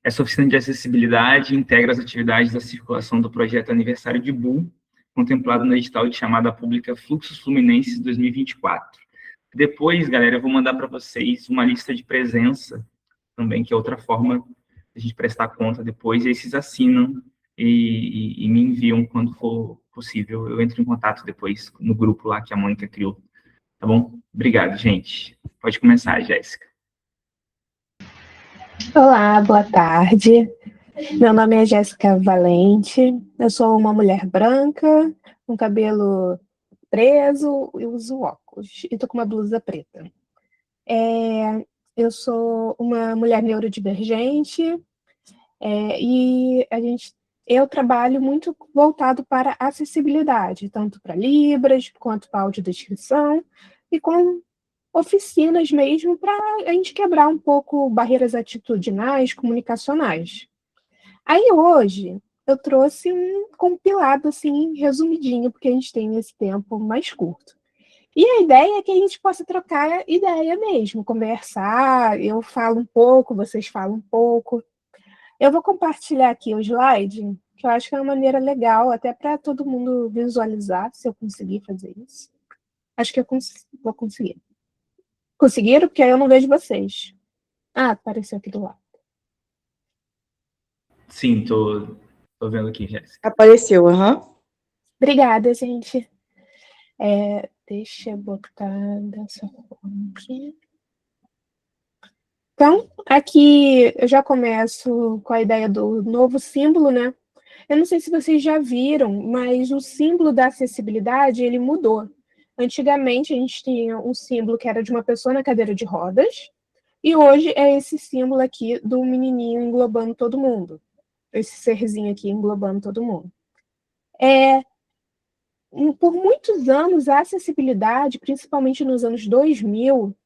Essa oficina de acessibilidade integra as atividades da circulação do projeto Aniversário de Bu, contemplado no edital de chamada pública Fluxos Fluminenses 2024. Depois, galera, eu vou mandar para vocês uma lista de presença também, que é outra forma de a gente prestar conta depois, e aí vocês assinam e me enviam quando for possível. Eu entro em contato depois no grupo lá que a Mônica criou. Tá bom? Obrigado, gente. Pode começar, Jéssica. Olá, boa tarde. Meu nome é Jéssica Valente. Eu sou uma mulher branca, com cabelo preso e uso óculos. E tô com uma blusa preta. Eu sou uma mulher neurodivergente e eu trabalho muito voltado para acessibilidade, tanto para Libras quanto para audiodescrição e com oficinas mesmo para a gente quebrar um pouco barreiras atitudinais, comunicacionais. Aí hoje eu trouxe um compilado assim, resumidinho, porque a gente tem esse tempo mais curto. E a ideia é que a gente possa trocar ideia mesmo, conversar, eu falo um pouco, vocês falam um pouco. Eu vou compartilhar aqui o slide, que eu acho que é uma maneira legal, até para todo mundo visualizar, se eu conseguir fazer isso. Acho que eu vou conseguir. Conseguiram? Porque aí eu não vejo vocês. Ah, apareceu aqui do lado. Sim, tô vendo aqui, Jéssica. Apareceu, aham. Obrigada, gente. Deixa eu botar dessa forma aqui. Então, aqui eu já começo com a ideia do novo símbolo, né? Eu não sei se vocês já viram, mas o símbolo da acessibilidade, ele mudou. Antigamente, a gente tinha um símbolo que era de uma pessoa na cadeira de rodas, e hoje é esse símbolo aqui do menininho englobando todo mundo. Esse serzinho aqui englobando todo mundo. Por muitos anos, a acessibilidade, principalmente nos anos 2000,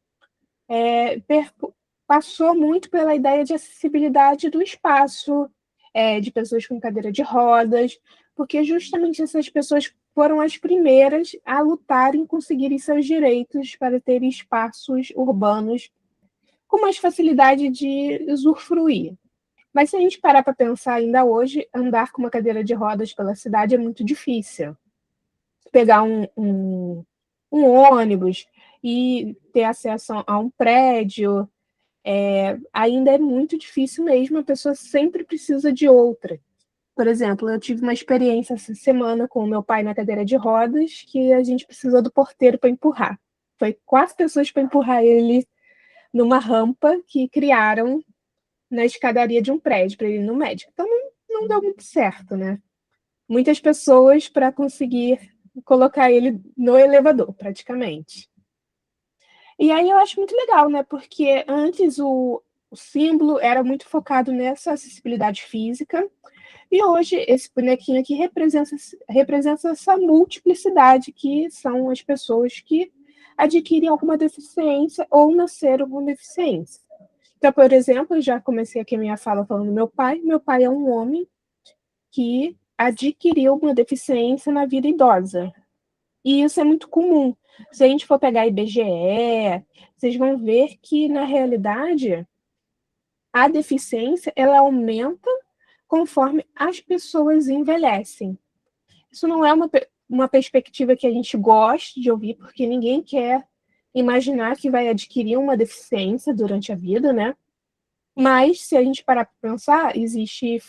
passou muito pela ideia de acessibilidade do espaço, de pessoas com cadeira de rodas, porque justamente essas pessoas foram as primeiras a lutarem em conseguirem seus direitos para terem espaços urbanos com mais facilidade de usufruir. Mas se a gente parar para pensar ainda hoje, andar com uma cadeira de rodas pela cidade é muito difícil. Pegar um ônibus e ter acesso a um prédio, ainda é muito difícil mesmo, a pessoa sempre precisa de outra. Por exemplo, eu tive uma experiência essa semana com o meu pai na cadeira de rodas, que a gente precisou do porteiro para empurrar. Foi 4 pessoas para empurrar ele numa rampa que criaram na escadaria de um prédio para ele ir no médico. Então não deu muito certo, né? Muitas pessoas para conseguir colocar ele no elevador, praticamente. E aí eu acho muito legal, né? Porque antes o símbolo era muito focado nessa acessibilidade física, e hoje esse bonequinho aqui representa essa multiplicidade que são as pessoas que adquirem alguma deficiência ou nasceram com deficiência. Então, por exemplo, eu já comecei aqui a minha fala falando do meu pai. Meu pai é um homem que adquiriu uma deficiência na vida idosa. E isso é muito comum. Se a gente for pegar IBGE, vocês vão ver que, na realidade, a deficiência ela aumenta conforme as pessoas envelhecem. Isso não é uma perspectiva que a gente gosta de ouvir, porque ninguém quer imaginar que vai adquirir uma deficiência durante a vida, né? Mas, se a gente parar para pensar, existe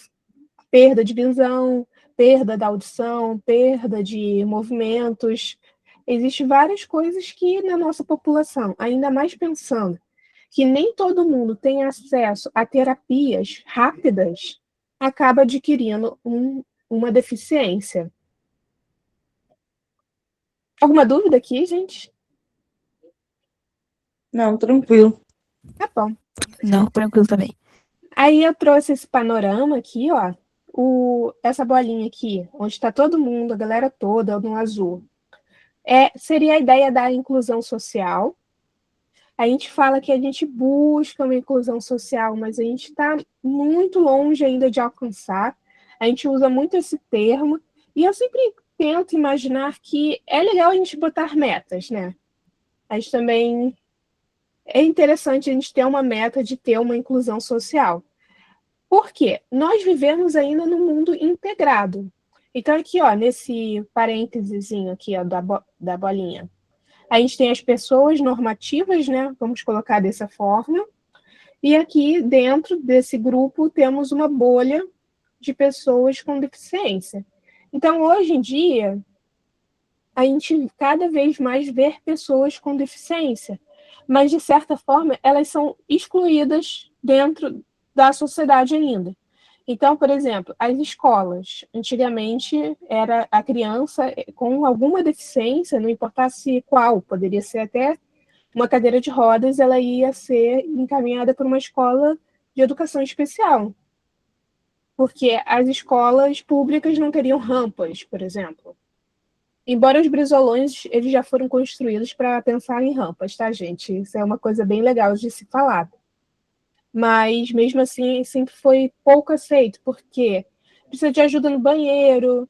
perda de visão, perda da audição, perda de movimentos. Existem várias coisas que na nossa população, ainda mais pensando que nem todo mundo tem acesso a terapias rápidas, acaba adquirindo uma deficiência. Alguma dúvida aqui, gente? Não, tranquilo. Tá bom. Não, tranquilo também. Aí eu trouxe esse panorama aqui, ó. Essa bolinha aqui, onde está todo mundo, a galera toda no azul. Seria a ideia da inclusão social. A gente fala que a gente busca uma inclusão social, mas a gente está muito longe ainda de alcançar. A gente usa muito esse termo, e eu sempre tento imaginar que é legal a gente botar metas, né? A gente também é interessante a gente ter uma meta de ter uma inclusão social. Por quê? Nós vivemos ainda num mundo integrado. Então, aqui, ó, nesse parênteses aqui, ó, da bolinha, a gente tem as pessoas normativas, né? Vamos colocar dessa forma. E aqui, dentro desse grupo, temos uma bolha de pessoas com deficiência. Então, hoje em dia, a gente cada vez mais vê pessoas com deficiência, mas, de certa forma, elas são excluídas dentro da sociedade ainda. Então, por exemplo, as escolas, antigamente era a criança com alguma deficiência, não importasse qual, poderia ser até uma cadeira de rodas, ela ia ser encaminhada para uma escola de educação especial, porque as escolas públicas não teriam rampas, por exemplo. Embora os brisolões eles já foram construídos para pensar em rampas, tá, gente? Isso é uma coisa bem legal de se falar. Mas, mesmo assim, sempre foi pouco aceito, porque precisa de ajuda no banheiro,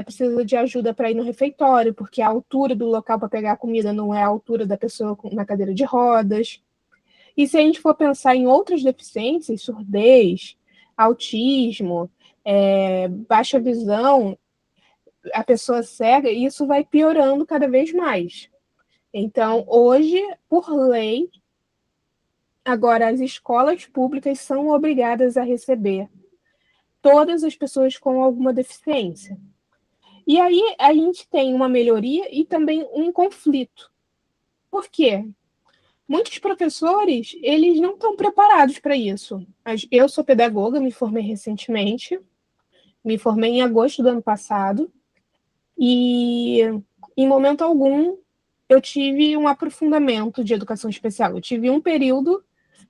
precisa de ajuda para ir no refeitório, porque a altura do local para pegar a comida não é a altura da pessoa na cadeira de rodas. E se a gente for pensar em outras deficiências, surdez, autismo, baixa visão, a pessoa cega, isso vai piorando cada vez mais. Então, hoje, por lei, agora as escolas públicas são obrigadas a receber todas as pessoas com alguma deficiência. E aí a gente tem uma melhoria e também um conflito. Por quê? Muitos professores, eles não estão preparados para isso. Eu sou pedagoga, me formei recentemente, me formei em agosto do ano passado, e em momento algum eu tive um aprofundamento de educação especial. Eu tive um período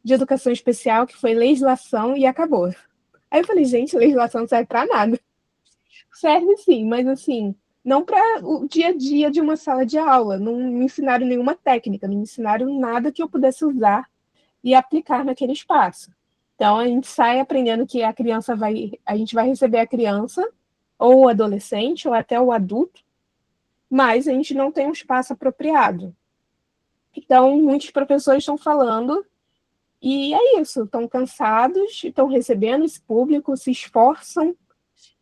de educação especial que foi legislação e acabou. Aí eu falei, gente, legislação não serve para nada. Serve sim, mas assim, não para o dia a dia de uma sala de aula. Não me ensinaram nenhuma técnica, não me ensinaram nada que eu pudesse usar e aplicar naquele espaço. Então a gente sai aprendendo que a gente vai receber a criança, ou o adolescente, ou até o adulto, mas a gente não tem um espaço apropriado. Então, muitos professores estão falando, e é isso, estão cansados, estão recebendo esse público, se esforçam,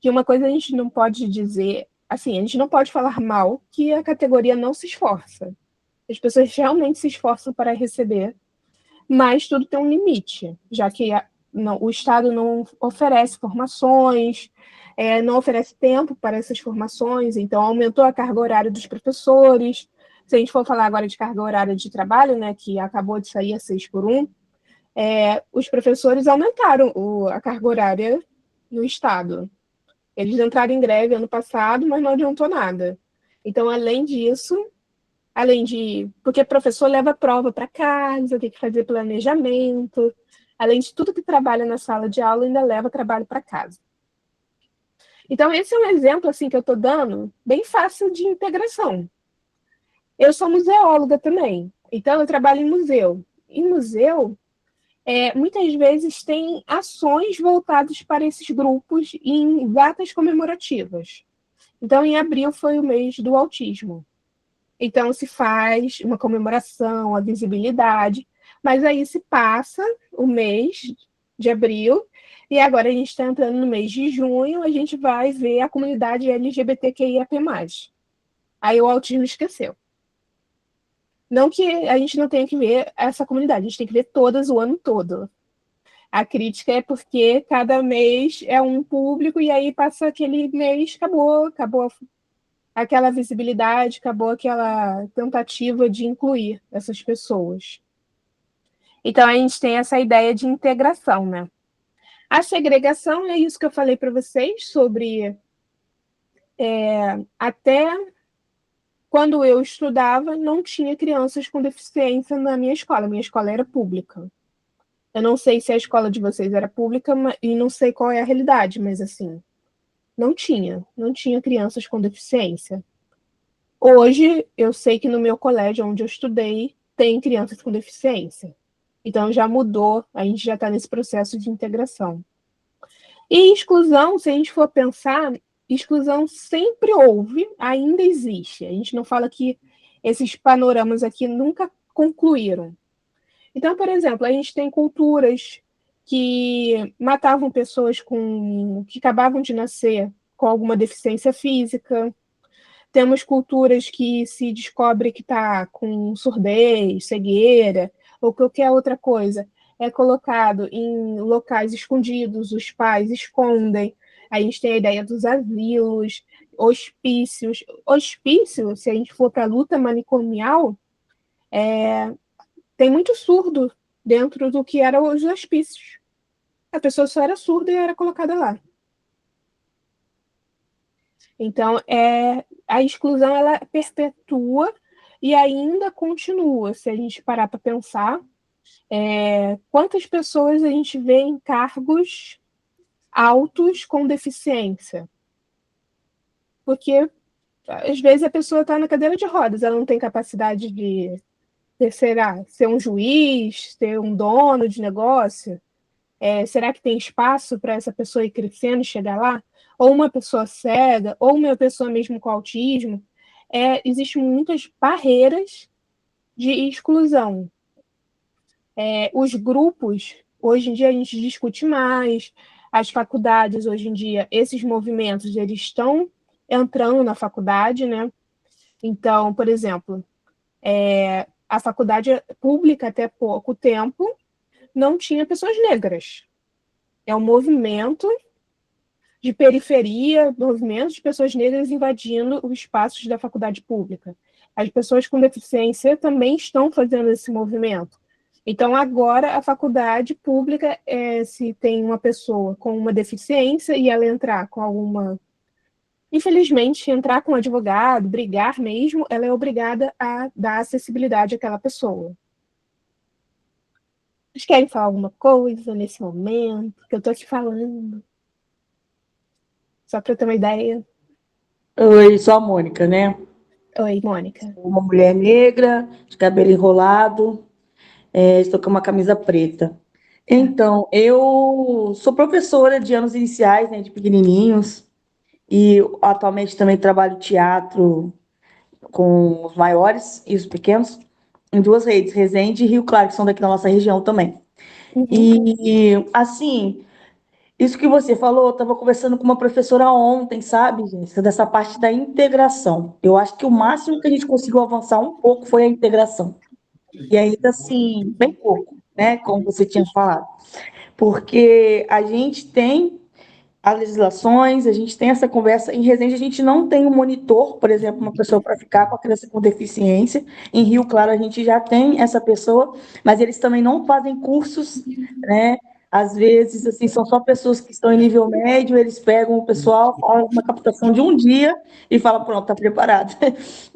que uma coisa a gente não pode dizer, assim, a gente não pode falar mal que a categoria não se esforça. As pessoas realmente se esforçam para receber, mas tudo tem um limite, já que o Estado não oferece formações, não oferece tempo para essas formações, então aumentou a carga horária dos professores. Se a gente for falar agora de carga horária de trabalho, né, que acabou de sair a 6 por 1, os professores aumentaram a carga horária no Estado. Eles entraram em greve ano passado, mas não adiantou nada. Então, além disso, porque professor leva prova para casa, tem que fazer planejamento, além de tudo que trabalha na sala de aula, ainda leva trabalho para casa. Então, esse é um exemplo assim que eu estou dando, bem fácil de integração. Eu sou museóloga também, então eu trabalho em museu. Em museu, muitas vezes tem ações voltadas para esses grupos em datas comemorativas. Então, em abril foi o mês do autismo. Então, se faz uma comemoração, a visibilidade, mas aí se passa o mês de abril, e agora a gente está entrando no mês de junho, a gente vai ver a comunidade LGBTQIAP+. Aí o autismo esqueceu. Não que a gente não tenha que ver essa comunidade, a gente tem que ver todas o ano todo. A crítica é porque cada mês é um público, e aí passa aquele mês, acabou aquela visibilidade, acabou aquela tentativa de incluir essas pessoas. Então, a gente tem essa ideia de integração, né? A segregação é isso que eu falei para vocês sobre até quando eu estudava, não tinha crianças com deficiência na minha escola. Minha escola era pública. Eu não sei se a escola de vocês era pública e não sei qual é a realidade, mas assim, não tinha crianças com deficiência. Hoje, eu sei que no meu colégio, onde eu estudei, tem crianças com deficiência. Então, já mudou, a gente já está nesse processo de integração. E exclusão, se a gente for pensar, exclusão sempre houve, ainda existe. A gente não fala que esses panoramas aqui nunca concluíram. Então, por exemplo, a gente tem culturas que matavam pessoas que acabavam de nascer com alguma deficiência física. Temos culturas que se descobre que está com surdez, cegueira, ou qualquer outra coisa. É colocado em locais escondidos, os pais escondem. A gente tem a ideia dos asilos, hospícios. Hospício, se a gente for para a luta manicomial, tem muito surdo dentro do que eram os hospícios. A pessoa só era surda e era colocada lá. Então, a exclusão ela perpetua e ainda continua. Se a gente parar para pensar, quantas pessoas a gente vê em cargos altos com deficiência? Porque, às vezes, a pessoa está na cadeira de rodas, ela não tem capacidade de ser um juiz, ser um dono de negócio. Será que tem espaço para essa pessoa ir crescendo e chegar lá? Ou uma pessoa cega, ou uma pessoa mesmo com autismo. Existem muitas barreiras de exclusão. Os grupos, hoje em dia a gente discute mais, as faculdades, hoje em dia, esses movimentos, eles estão entrando na faculdade, né? Então, por exemplo, a faculdade pública, até pouco tempo, não tinha pessoas negras. É um movimento de periferia, movimentos de pessoas negras invadindo os espaços da faculdade pública. As pessoas com deficiência também estão fazendo esse movimento. Então, agora, a faculdade pública, se tem uma pessoa com uma deficiência e ela entrar com alguma... Infelizmente, entrar com um advogado, brigar mesmo, ela é obrigada a dar acessibilidade àquela pessoa. Vocês querem falar alguma coisa nesse momento que eu estou aqui falando? Só para ter uma ideia. Oi, sou a Mônica, né? Oi, Mônica. Uma mulher negra, de cabelo enrolado, estou com uma camisa preta. Então, eu sou professora de anos iniciais, né, de pequenininhos, e atualmente também trabalho teatro com os maiores e os pequenos, em duas redes, Resende e Rio Claro, que são daqui da nossa região também. Uhum. E, assim, isso que você falou, eu estava conversando com uma professora ontem, sabe, gente, dessa parte da integração. Eu acho que o máximo que a gente conseguiu avançar um pouco foi a integração. E ainda assim, bem pouco, né, como você tinha falado. Porque a gente tem as legislações, a gente tem essa conversa. Em Resende, a gente não tem um monitor, por exemplo, uma pessoa para ficar com a criança com deficiência. Em Rio Claro, a gente já tem essa pessoa, mas eles também não fazem cursos, né? Às vezes, assim, são só pessoas que estão em nível médio, eles pegam o pessoal, fazem uma captação de um dia e falam, pronto, está preparado.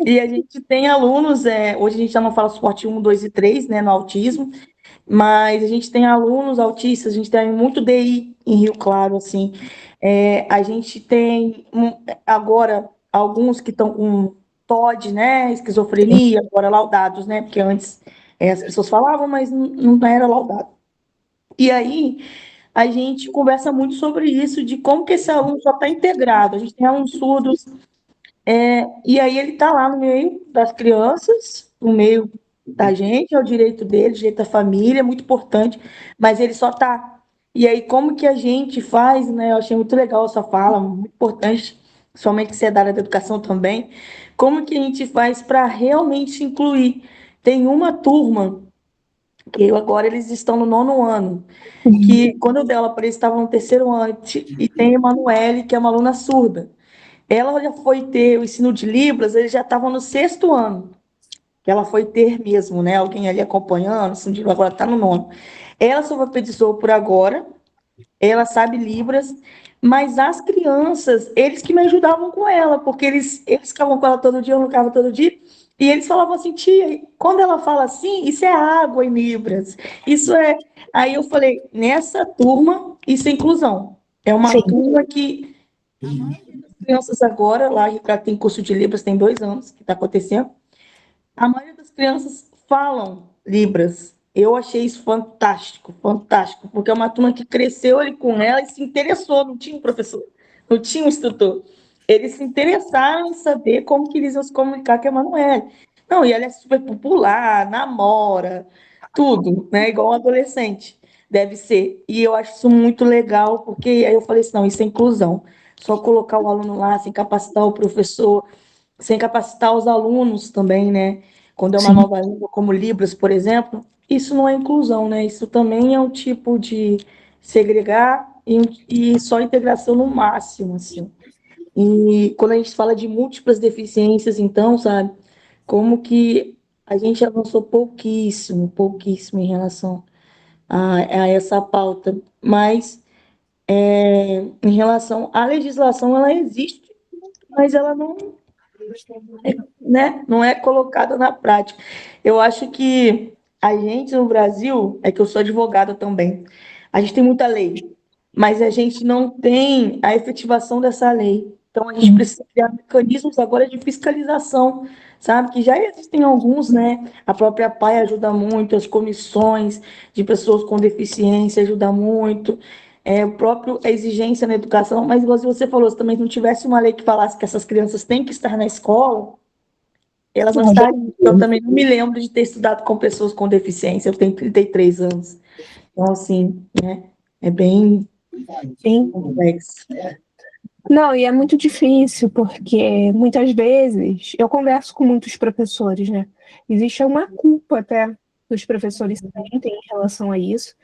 E a gente tem alunos, hoje a gente já não fala suporte 1, 2 e 3, né, no autismo, mas a gente tem alunos autistas, a gente tem muito DI em Rio Claro, assim. A gente tem agora alguns que estão com TOD, né, esquizofrenia, agora laudados, né, porque antes as pessoas falavam, mas não era laudado. E aí a gente conversa muito sobre isso, de como que esse aluno só está integrado. A gente tem alunos surdos, e aí ele está lá no meio das crianças, no meio da gente, é o direito dele, direito da família, é muito importante, mas ele só está. E aí, como que a gente faz, né? Eu achei muito legal a sua fala, muito importante, somente que você é da área da educação também. Como que a gente faz para realmente incluir? Tem uma turma, que agora eles estão no 9º ano, que quando eu dei aula para eles, estavam no 3º ano, e tem a Emanuele, que é uma aluna surda. Ela já foi ter o ensino de Libras, eles já estavam no 6º ano, que ela foi ter mesmo, né? Alguém ali acompanhando, o ensino de Libras agora está no 9º. Ela só alfabetizou por agora, ela sabe Libras, mas as crianças, eles que me ajudavam com ela, porque eles ficavam com ela todo dia, eu não ficava todo dia, e eles falavam assim, tia, quando ela fala assim, isso é água em Libras, isso é... Aí eu falei, nessa turma, isso é inclusão. É uma Sim. turma que crianças agora, lá tem curso de Libras, tem 2 anos que está acontecendo, a maioria das crianças falam Libras. Eu achei isso fantástico, fantástico, porque é uma turma que cresceu ali com ela e se interessou, não tinha um professor, não tinha um instrutor. Eles se interessaram em saber como que eles iam se comunicar com a Emanuele. Não, e ela é super popular, namora, tudo, né? Igual um adolescente. deve ser. E eu acho isso muito legal, porque aí eu falei assim, não, isso é inclusão. Só colocar o aluno lá, sem capacitar o professor, sem capacitar os alunos também, né? Quando é uma Sim. nova língua, como Libras, por exemplo, isso não é inclusão, né? Isso também é um tipo de segregar e só integração no máximo, assim. E quando a gente fala de múltiplas deficiências, então, sabe, como que a gente avançou pouquíssimo, pouquíssimo em relação a essa pauta, mas em relação à legislação, ela existe, mas ela não, né, não é colocada na prática. Eu acho que a gente no Brasil, é que eu sou advogada também, a gente tem muita lei, mas a gente não tem a efetivação dessa lei. Então, a gente precisa criar mecanismos agora de fiscalização, sabe? Que já existem alguns, né? A própria PAI ajuda muito, as comissões de pessoas com deficiência ajuda muito, o próprio a exigência na educação, mas igual você falou, se também não tivesse uma lei que falasse que essas crianças têm que estar na escola, elas não estariam. Eu também não me lembro de ter estudado com pessoas com deficiência, eu tenho 33 anos. Então, assim, né, é bem Sim. complexo. Não, e é muito difícil, porque muitas vezes eu converso com muitos professores, né? Existe uma culpa até que os professores sentem em relação a isso,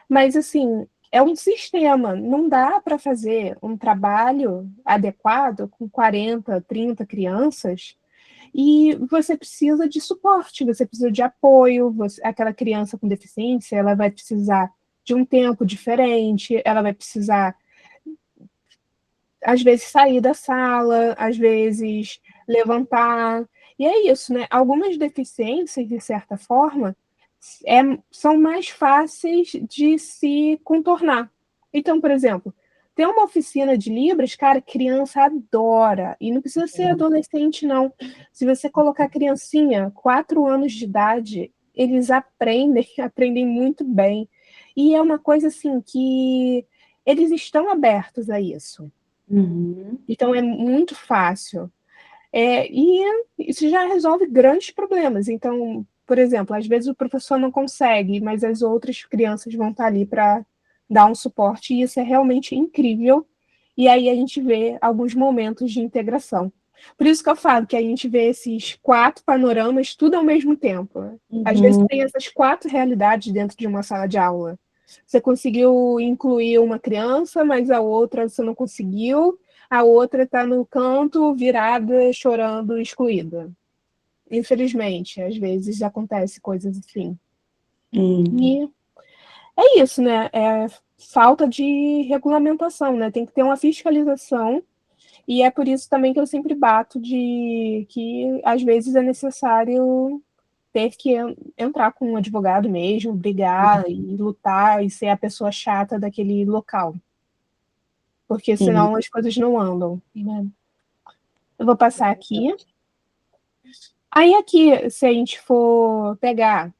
mas assim, é um sistema, não dá para fazer um trabalho adequado com 40, 30 crianças e você precisa de suporte, você precisa de apoio, aquela criança com deficiência, ela vai precisar de um tempo diferente, ela vai precisar às vezes sair da sala, às vezes levantar. E é isso, né? Algumas deficiências, de certa forma, são mais fáceis de se contornar. Então, por exemplo, tem uma oficina de Libras, cara, criança adora. E não precisa ser adolescente, não. Se você colocar criancinha, 4 anos de idade, eles aprendem, aprendem muito bem. E é uma coisa assim que eles estão abertos a isso. Uhum. Então é muito fácil. E isso já resolve grandes problemas. Então, por exemplo, às vezes o professor não consegue, mas as outras crianças vão estar ali para dar um suporte, e isso é realmente incrível. E aí a gente vê alguns momentos de integração. Por isso que eu falo que a gente vê esses 4 panoramas tudo ao mesmo tempo. Às vezes Uhum. tem essas 4 realidades dentro de uma sala de aula. Você conseguiu incluir uma criança, mas a outra você não conseguiu. A outra está no canto, virada, chorando, excluída. Infelizmente, às vezes acontece coisas assim. Uhum. E é isso, né? É falta de regulamentação, né? Tem que ter uma fiscalização. E é por isso também que eu sempre bato de que às vezes é necessário ter que entrar com um advogado mesmo, brigar e lutar e ser a pessoa chata daquele local, porque Sim. senão as coisas não andam, né? Eu vou passar aqui. Aí aqui, se a gente for pegar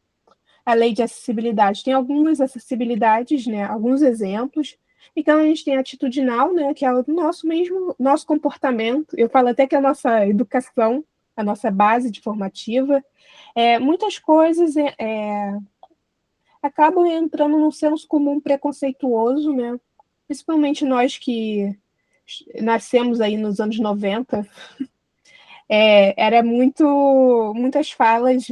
a lei de acessibilidade, tem algumas acessibilidades, né? Alguns exemplos. Então a gente tem a atitudinal, né? Que é o nosso mesmo, nosso comportamento. Eu falo até que é a nossa educação, a nossa base de formativa. Muitas coisas acabam entrando num senso comum preconceituoso, né? Principalmente nós que nascemos aí nos anos 90, era muitas falas,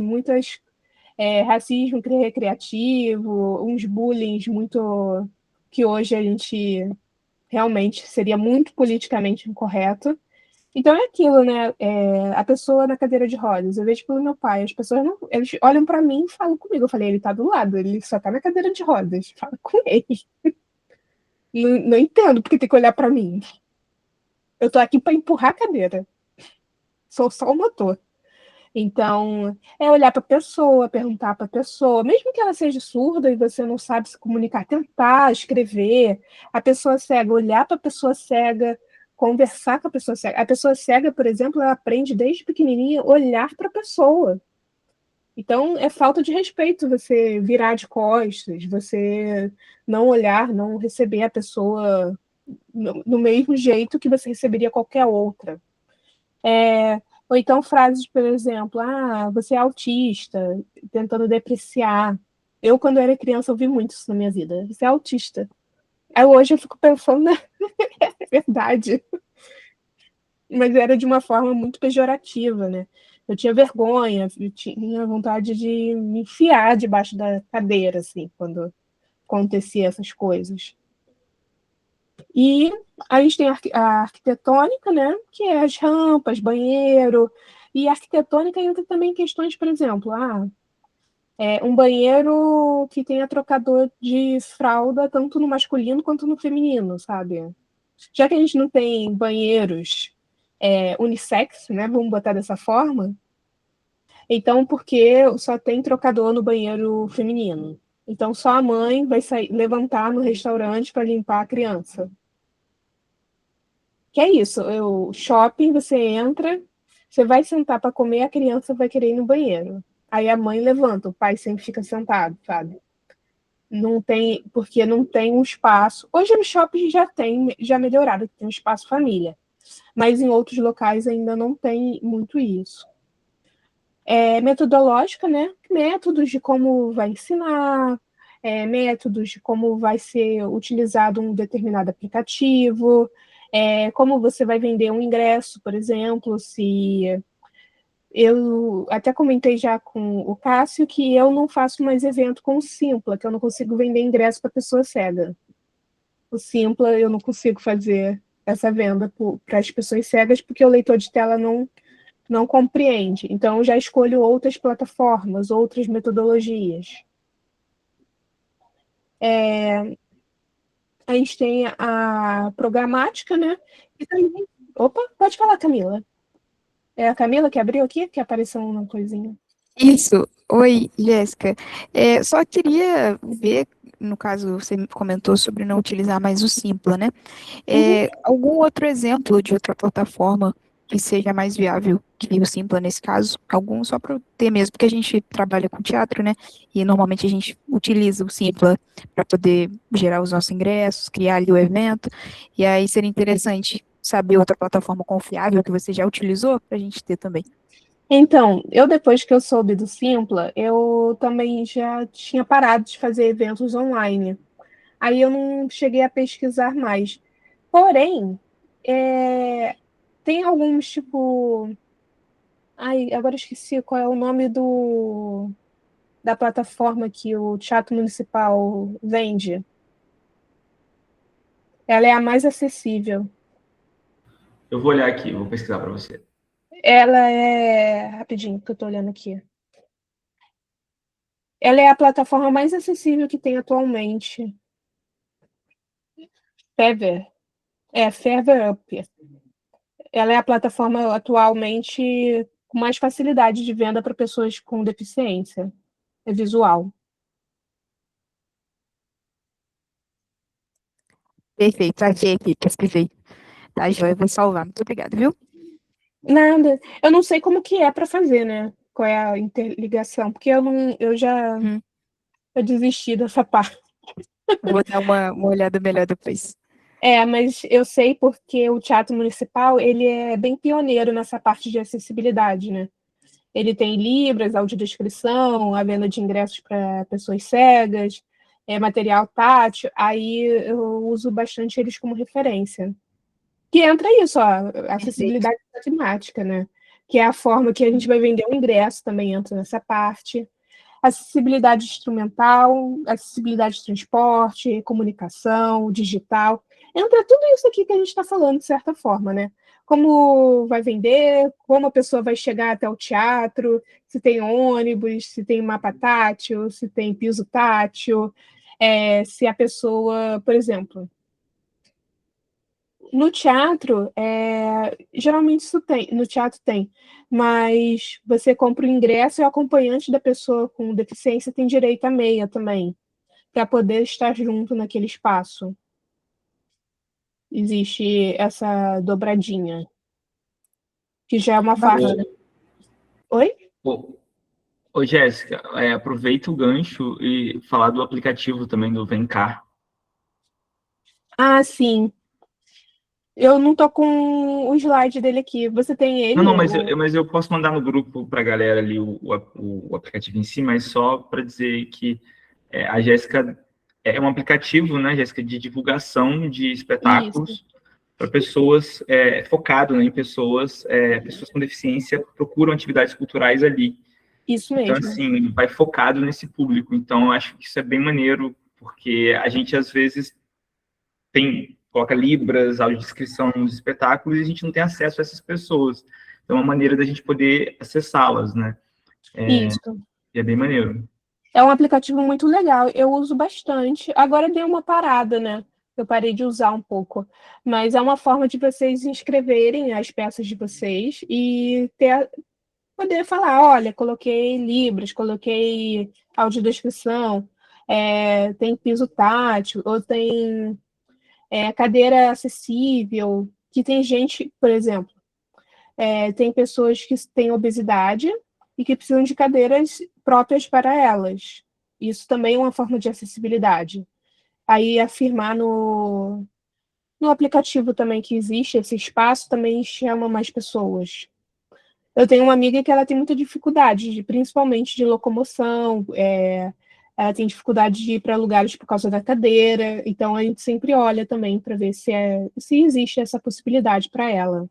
racismo recreativo, uns bullying muito que hoje a gente realmente seria muito politicamente incorreto. Então é aquilo, né? A pessoa na cadeira de rodas, eu vejo pelo meu pai, as pessoas não, eles olham para mim e falam comigo. Eu falei, ele tá do lado, ele só tá na cadeira de rodas, fala com ele. Não, não entendo porque tem que olhar para mim. Eu tô aqui para empurrar a cadeira, sou só o motor. Então, é olhar para a pessoa, perguntar para a pessoa, mesmo que ela seja surda e você não sabe se comunicar, tentar escrever, a pessoa cega, olhar para a pessoa cega, conversar com a pessoa cega. A pessoa cega, por exemplo, ela aprende desde pequenininha olhar para a pessoa. Então, é falta de respeito você virar de costas, você não olhar, não receber a pessoa no mesmo jeito que você receberia qualquer outra. Ou então frases, por exemplo, você é autista, tentando depreciar. Eu, quando era criança, ouvi muito isso na minha vida. Você é autista. Aí hoje eu fico pensando, né? É verdade. Mas era de uma forma muito pejorativa, né? Eu tinha vergonha, eu tinha vontade de me enfiar debaixo da cadeira, assim, quando acontecia essas coisas. E a gente tem a arquitetônica, né? Que é as rampas, banheiro. E a arquitetônica entra também em questões, por exemplo, um banheiro que tenha trocador de fralda tanto no masculino quanto no feminino, sabe? Já que a gente não tem banheiros unissex, né? Vamos botar dessa forma. Então, por que só tem trocador no banheiro feminino? Então, só a mãe vai levantar no restaurante para limpar a criança. Que é isso, shopping, você entra, você vai sentar para comer, a criança vai querer ir no banheiro. Aí a mãe levanta, o pai sempre fica sentado, sabe? Não tem, porque não tem um espaço. Hoje no shopping já melhoraram, tem um espaço família. Mas em outros locais ainda não tem muito isso. Metodológica, né? Métodos de como vai ensinar, métodos de como vai ser utilizado um determinado aplicativo, como você vai vender um ingresso, por exemplo, se eu até comentei já com o Cássio que eu não faço mais evento com o Simpla, que eu não consigo vender ingresso para pessoa cega. O Simpla eu não consigo fazer essa venda para as pessoas cegas porque o leitor de tela não compreende. Então, eu já escolho outras plataformas, outras metodologias. A gente tem a programática, né? E também... Opa, pode falar, Camila. É a Camila que abriu aqui, que apareceu uma coisinha. Isso. Oi, Jéssica. Só queria ver, no caso, você comentou sobre não utilizar mais o Simpla, né? Algum outro exemplo de outra plataforma que seja mais viável que o Simpla nesse caso? Algum só para ter mesmo, porque a gente trabalha com teatro, né? E normalmente a gente utiliza o Simpla para poder gerar os nossos ingressos, criar ali o evento. E aí seria interessante saber outra plataforma confiável que você já utilizou para a gente ter também. Então, depois que eu soube do Simpla, eu também já tinha parado de fazer eventos online. Aí eu não cheguei a pesquisar mais. Porém, tem alguns, tipo... Ai, agora eu esqueci qual é o nome da plataforma que o Teatro Municipal vende. Ela é a mais acessível. Eu vou olhar aqui, vou pesquisar para você. Ela é... Rapidinho, que eu estou olhando aqui. Ela é a plataforma mais acessível que tem atualmente. Fever. Fever Up. Ela é a plataforma atualmente com mais facilidade de venda para pessoas com deficiência visual. Perfeito, achei aqui, pesquisei. Tá, joia, vou salvar. Muito obrigada, viu? Nada. Eu não sei como que é para fazer, né? Qual é a interligação, porque eu já eu desisti dessa parte. Vou dar uma olhada melhor depois. Mas eu sei porque o Teatro Municipal, ele é bem pioneiro nessa parte de acessibilidade, né? Ele tem Libras, audiodescrição, a venda de ingressos para pessoas cegas, material tátil, aí eu uso bastante eles como referência. Que entra isso, Perfeito. acessibilidade pragmática, né? Que é a forma que a gente vai vender o ingresso, também entra nessa parte. Acessibilidade instrumental, acessibilidade de transporte, comunicação, digital. Entra tudo isso aqui que a gente está falando, de certa forma, né? Como vai vender, como a pessoa vai chegar até o teatro, se tem ônibus, se tem mapa tátil, se tem piso tátil, se a pessoa, por exemplo, no teatro, geralmente isso tem, no teatro tem, mas você compra o ingresso e o acompanhante da pessoa com deficiência tem direito à meia também, para poder estar junto naquele espaço. Existe essa dobradinha, que já é uma faixa. Bacana. Oi? Ô, Jéssica, aproveita o gancho e falar do aplicativo também do Vem Cá. Ah, sim. Eu não tô com o slide dele aqui. Você tem ele? Não, mas eu posso mandar no grupo para a galera ali o aplicativo em si, mas só para dizer que A Jéssica é um aplicativo, né, Jéssica, de divulgação de espetáculos para pessoas, focado, né, em pessoas com deficiência procuram atividades culturais ali. Isso Então, mesmo. assim, vai focado nesse público. Então, eu acho que isso é bem maneiro, porque a gente, às vezes, coloca libras, audiodescrição nos espetáculos e a gente não tem acesso a essas pessoas. Então, é uma maneira da gente poder acessá-las, né? Isso. E é bem maneiro. É um aplicativo muito legal, eu uso bastante. Agora deu uma parada, né? Eu parei de usar um pouco. Mas é uma forma de vocês inscreverem as peças de vocês e poder falar, olha, coloquei libras, coloquei audiodescrição, tem piso tátil, ou tem cadeira acessível, que tem gente, por exemplo, tem pessoas que têm obesidade e que precisam de cadeiras próprias para elas. Isso também é uma forma de acessibilidade. Aí afirmar no aplicativo também que existe esse espaço também chama mais pessoas. Eu tenho uma amiga que ela tem muita dificuldade, principalmente de locomoção, ela tem dificuldade de ir para lugares por causa da cadeira, então a gente sempre olha também para ver se existe essa possibilidade para ela.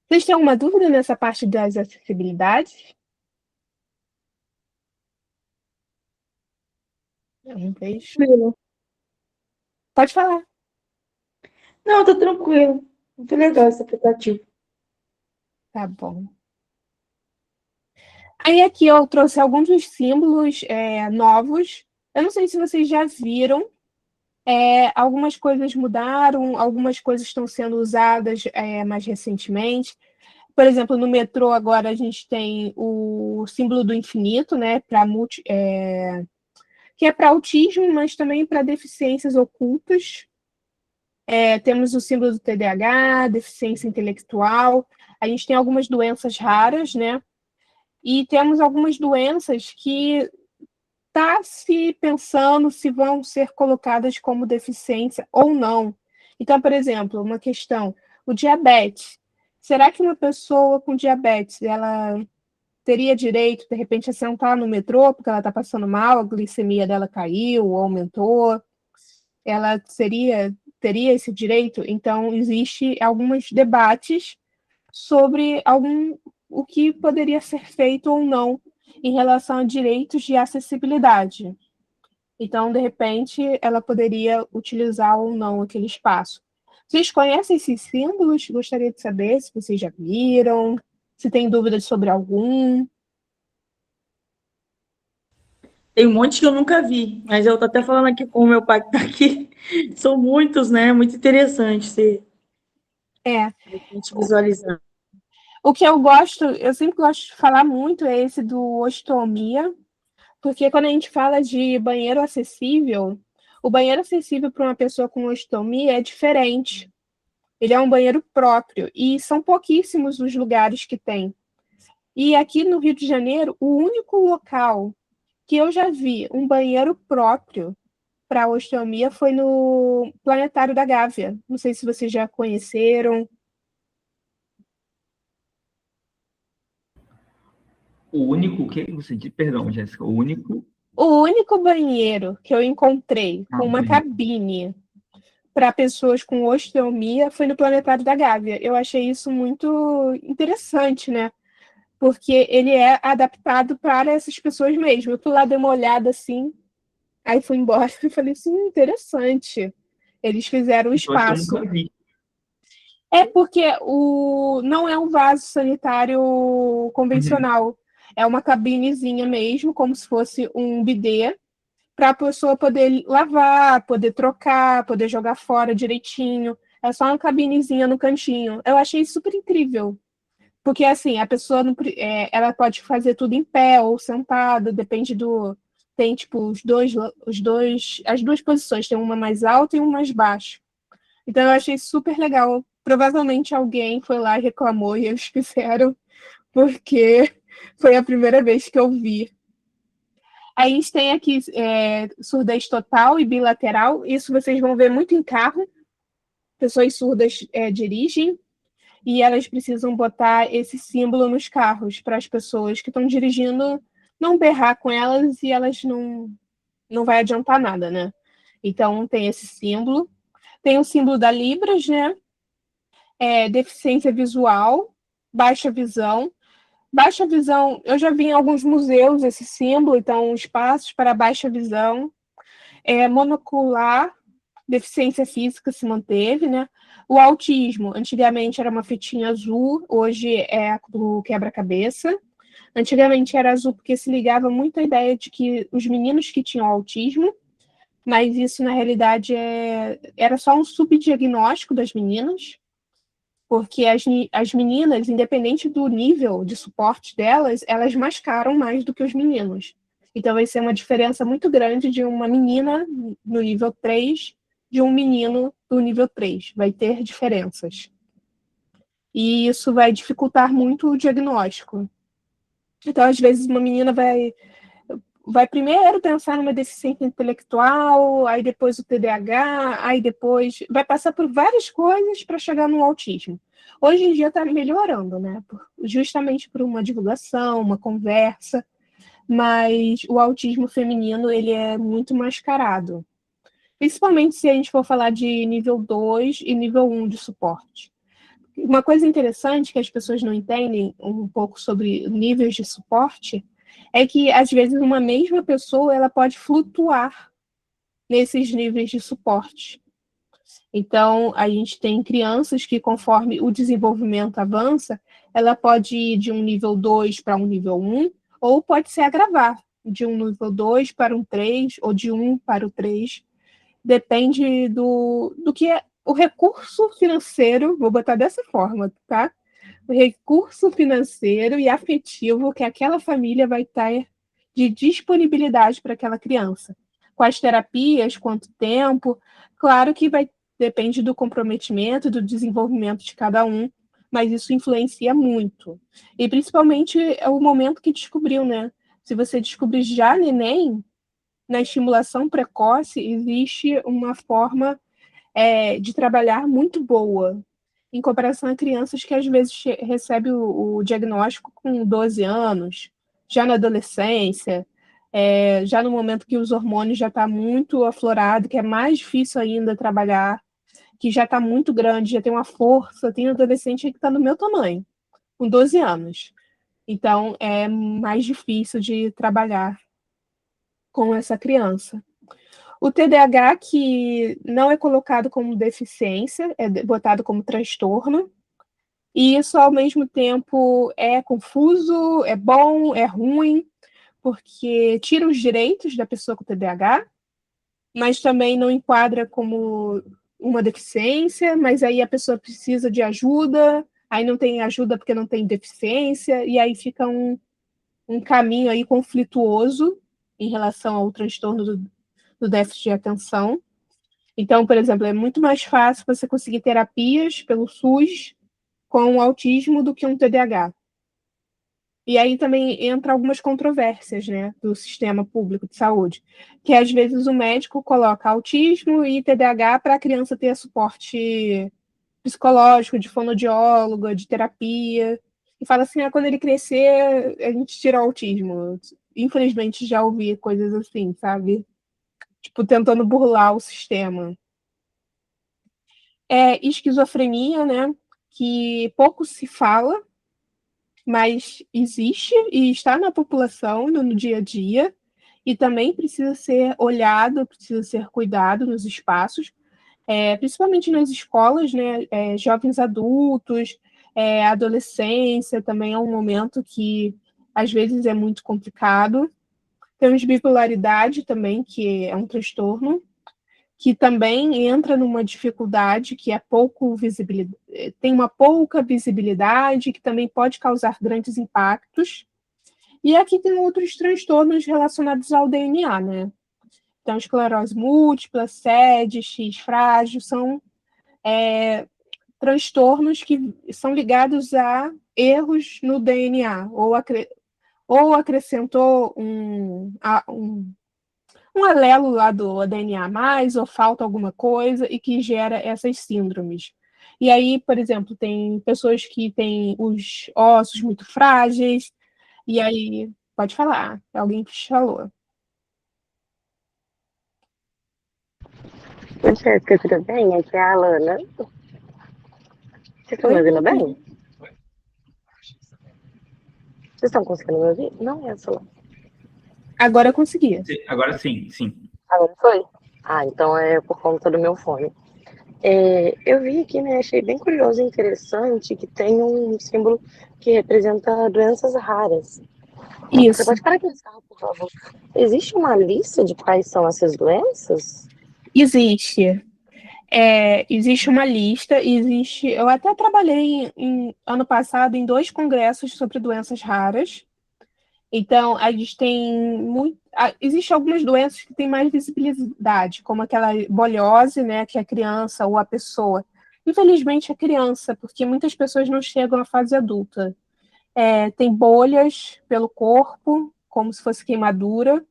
Vocês têm alguma dúvida nessa parte das acessibilidades? Eu não vejo. Tranquilo. Pode falar. Não, tá tranquilo. Muito legal esse aplicativo. Tá bom. Aí aqui eu trouxe alguns dos símbolos novos. Eu não sei se vocês já viram. Algumas coisas mudaram, algumas coisas estão sendo usadas mais recentemente. Por exemplo, no metrô agora a gente tem o símbolo do infinito, né, que é para autismo, mas também para deficiências ocultas. Temos o símbolo do TDAH, deficiência intelectual. A gente tem algumas doenças raras, né? E temos algumas doenças que está se pensando se vão ser colocadas como deficiência ou não. Então, por exemplo, uma questão, o diabetes. Será que uma pessoa com diabetes, ela teria direito, de repente, a sentar no metrô porque ela está passando mal, a glicemia dela caiu ou aumentou? Ela teria esse direito? Então, existe alguns debates sobre o que poderia ser feito ou não em relação a direitos de acessibilidade. Então, de repente, ela poderia utilizar ou não aquele espaço. Vocês conhecem esses símbolos? Gostaria de saber se vocês já viram, se tem dúvidas sobre algum. Tem um monte que eu nunca vi, mas eu tô até falando aqui com o meu pai que tá aqui. São muitos, né? Muito interessante se a gente visualizar. O que eu sempre gosto de falar muito é esse do ostomia, porque quando a gente fala de banheiro acessível, o banheiro acessível para uma pessoa com ostomia é diferente. Ele é um banheiro próprio e são pouquíssimos os lugares que tem. E aqui no Rio de Janeiro, o único local que eu já vi um banheiro próprio para ostomia foi no Planetário da Gávea. Não sei se vocês já conheceram. O único, o que você disse? Perdão, Jéssica, O único banheiro que eu encontrei com uma banheiro. cabine para pessoas com osteomia foi no Planetário da Gávea. Eu achei isso muito interessante, né? Porque ele é adaptado para essas pessoas mesmo. Eu fui lá, dei uma olhada assim, aí fui embora e falei assim, interessante. Eles fizeram o Então, esse eu espaço. nunca vi. É porque não é um vaso sanitário convencional. É uma cabinezinha mesmo, como se fosse um bidê, para a pessoa poder lavar, poder trocar, poder jogar fora direitinho. É só uma cabinezinha no cantinho. Eu achei super incrível. Porque, assim, a pessoa não, ela pode fazer tudo em pé ou sentada, depende do. Tem, tipo, as duas posições, tem uma mais alta e uma mais baixa. Então, eu achei super legal. Provavelmente alguém foi lá e reclamou e eles fizeram, porque foi a primeira vez que eu vi. Aí a gente tem aqui surdez total e bilateral. Isso vocês vão ver muito em carro. Pessoas surdas dirigem e elas precisam botar esse símbolo nos carros para as pessoas que estão dirigindo não berrar com elas e elas não vai adiantar nada, né? Então, tem esse símbolo. Tem o símbolo da Libras, né? Deficiência visual, baixa visão. Baixa visão, eu já vi em alguns museus esse símbolo, então, espaços para baixa visão. Monocular, deficiência física se manteve, né? O autismo, antigamente era uma fitinha azul, hoje é a do quebra-cabeça. Antigamente era azul porque se ligava muito à ideia de que os meninos que tinham autismo, mas isso na realidade era só um subdiagnóstico das meninas, porque as meninas, independente do nível de suporte delas, elas mascaram mais do que os meninos. Então vai ser uma diferença muito grande de uma menina no nível 3 de um menino do nível 3. Vai ter diferenças. E isso vai dificultar muito o diagnóstico. Então, às vezes, uma menina vai primeiro pensar numa deficiência intelectual, aí depois o TDAH, aí depois vai passar por várias coisas para chegar no autismo. Hoje em dia está melhorando, né? Justamente por uma divulgação, uma conversa, mas o autismo feminino ele é muito mascarado. Principalmente se a gente for falar de nível 2 e nível 1 de suporte. Uma coisa interessante que as pessoas não entendem um pouco sobre níveis de suporte é que, às vezes, uma mesma pessoa ela pode flutuar nesses níveis de suporte. Então, a gente tem crianças que, conforme o desenvolvimento avança, ela pode ir de um nível 2 para um nível 1, ou pode se agravar de um nível 2 para um 3, ou de 1 para o 3. Depende do que é o recurso financeiro, vou botar dessa forma, tá? O recurso financeiro e afetivo que aquela família vai ter de disponibilidade para aquela criança. Quais terapias, quanto tempo, claro que depende do comprometimento, do desenvolvimento de cada um, mas isso influencia muito. E principalmente é o momento que descobriu, né? Se você descobrir já neném, na estimulação precoce existe uma forma de trabalhar muito boa, em comparação a crianças que às vezes recebem o diagnóstico com 12 anos, já na adolescência, já no momento que os hormônios já estão muito aflorados, que é mais difícil ainda trabalhar, que já está muito grande, já tem uma força, tem adolescente que está no meu tamanho, com 12 anos. Então, é mais difícil de trabalhar com essa criança. O TDAH, que não é colocado como deficiência, é botado como transtorno, e isso, ao mesmo tempo, é confuso, é bom, é ruim, porque tira os direitos da pessoa com TDAH, mas também não enquadra como uma deficiência, mas aí a pessoa precisa de ajuda, aí não tem ajuda porque não tem deficiência, e aí fica um caminho aí conflituoso em relação ao transtorno do déficit de atenção. Então, por exemplo, é muito mais fácil você conseguir terapias pelo SUS com o autismo do que um TDAH. E aí também entra algumas controvérsias, né, do sistema público de saúde, que às vezes o médico coloca autismo e TDAH para a criança ter suporte psicológico, de fonoaudióloga, de terapia, e fala assim, quando ele crescer, a gente tira o autismo. Infelizmente, já ouvi coisas assim, sabe? Tipo, tentando burlar o sistema. Esquizofrenia, né? Que pouco se fala, mas existe e está na população no dia a dia, e também precisa ser olhado, precisa ser cuidado nos espaços, principalmente nas escolas, né? Jovens adultos, adolescência também é um momento que às vezes é muito complicado. Temos bipolaridade também, que é um transtorno, que também entra numa dificuldade que tem uma pouca visibilidade, que também pode causar grandes impactos. E aqui tem outros transtornos relacionados ao DNA, né? Então, esclerose múltipla, SED, X frágil, são transtornos que são ligados a erros no DNA, ou acrescentou um alelo lá do DNA mais, ou falta alguma coisa, e que gera essas síndromes. E aí, por exemplo, tem pessoas que têm os ossos muito frágeis, e aí Pode falar. Alguém falou. Oi, Jéssica, tudo bem? Aqui é a Alana. Vocês estão me Oi, ouvindo bem? Vocês estão conseguindo me ouvir? Não é só. agora eu consegui. Agora sim, sim. Agora foi? Ah, então é por conta do meu fone. Eu vi aqui, né? Achei bem curioso e interessante que tem um símbolo que representa doenças raras. Você Isso. pode parar aqui nesse carro, por favor? Existe uma lista de quais são essas doenças? Existe. Existe uma lista, eu até trabalhei ano passado em 2 congressos sobre doenças raras. Então, a gente tem existem algumas doenças que têm mais visibilidade, como aquela bolhose, né, que é a criança ou a pessoa. Infelizmente, a criança, porque muitas pessoas não chegam à fase adulta. Tem bolhas pelo corpo, como se fosse queimadura.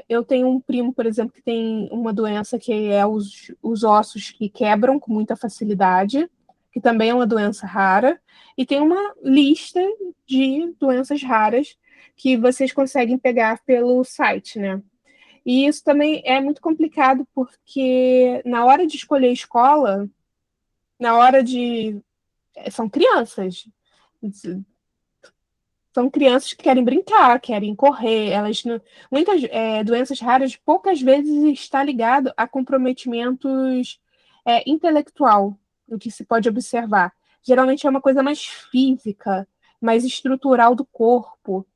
Eu tenho um primo, por exemplo, que tem uma doença que é os ossos que quebram com muita facilidade, que também é uma doença rara, e tem uma lista de doenças raras que vocês conseguem pegar pelo site, né? E isso também é muito complicado, porque na hora de escolher escola, na hora de. São crianças. São crianças que querem brincar, querem correr. Muitas doenças raras, poucas vezes está ligado a comprometimentos intelectual, o que se pode observar. Geralmente é uma coisa mais física, mais estrutural do corpo,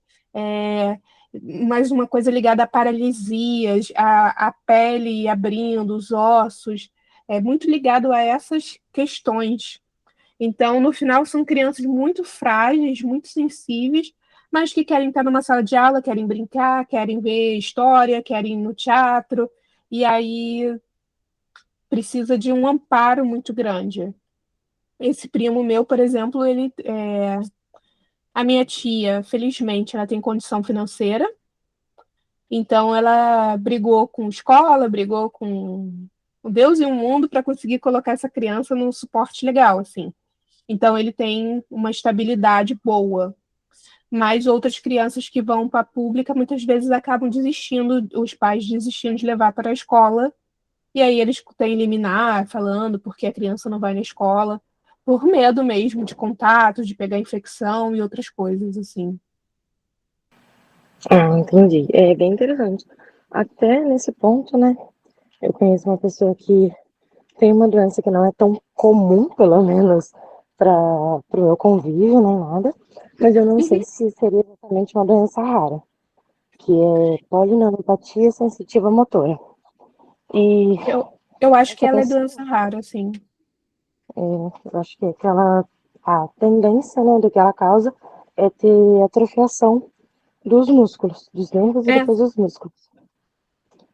mais uma coisa ligada a paralisias, a pele abrindo, os ossos, é muito ligado a essas questões. Então, no final, são crianças muito frágeis, muito sensíveis, mas que querem estar numa sala de aula, querem brincar, querem ver história, querem ir no teatro, e aí precisa de um amparo muito grande. Esse primo meu, por exemplo, a minha tia, felizmente, ela tem condição financeira, então ela brigou com escola, brigou com Deus e o mundo para conseguir colocar essa criança num suporte legal, assim. Então, ele tem uma estabilidade boa. Mas outras crianças que vão para a pública, muitas vezes acabam desistindo, os pais desistindo de levar para a escola. E aí eles têm liminar, falando porque a criança não vai na escola, por medo mesmo de contato, de pegar infecção e outras coisas, assim. Ah, entendi. É bem interessante. Até nesse ponto, né? Eu conheço uma pessoa que tem uma doença que não é tão comum, pelo menos, para o meu convívio, nem nada, mas eu não sei se seria exatamente uma doença rara, que é polineuropatia sensitiva motora. E Eu acho que essa ela é pessoa, doença rara, assim. eu acho que a tendência, né, do que ela causa é ter atrofiação dos músculos, dos nervos e É, depois dos músculos.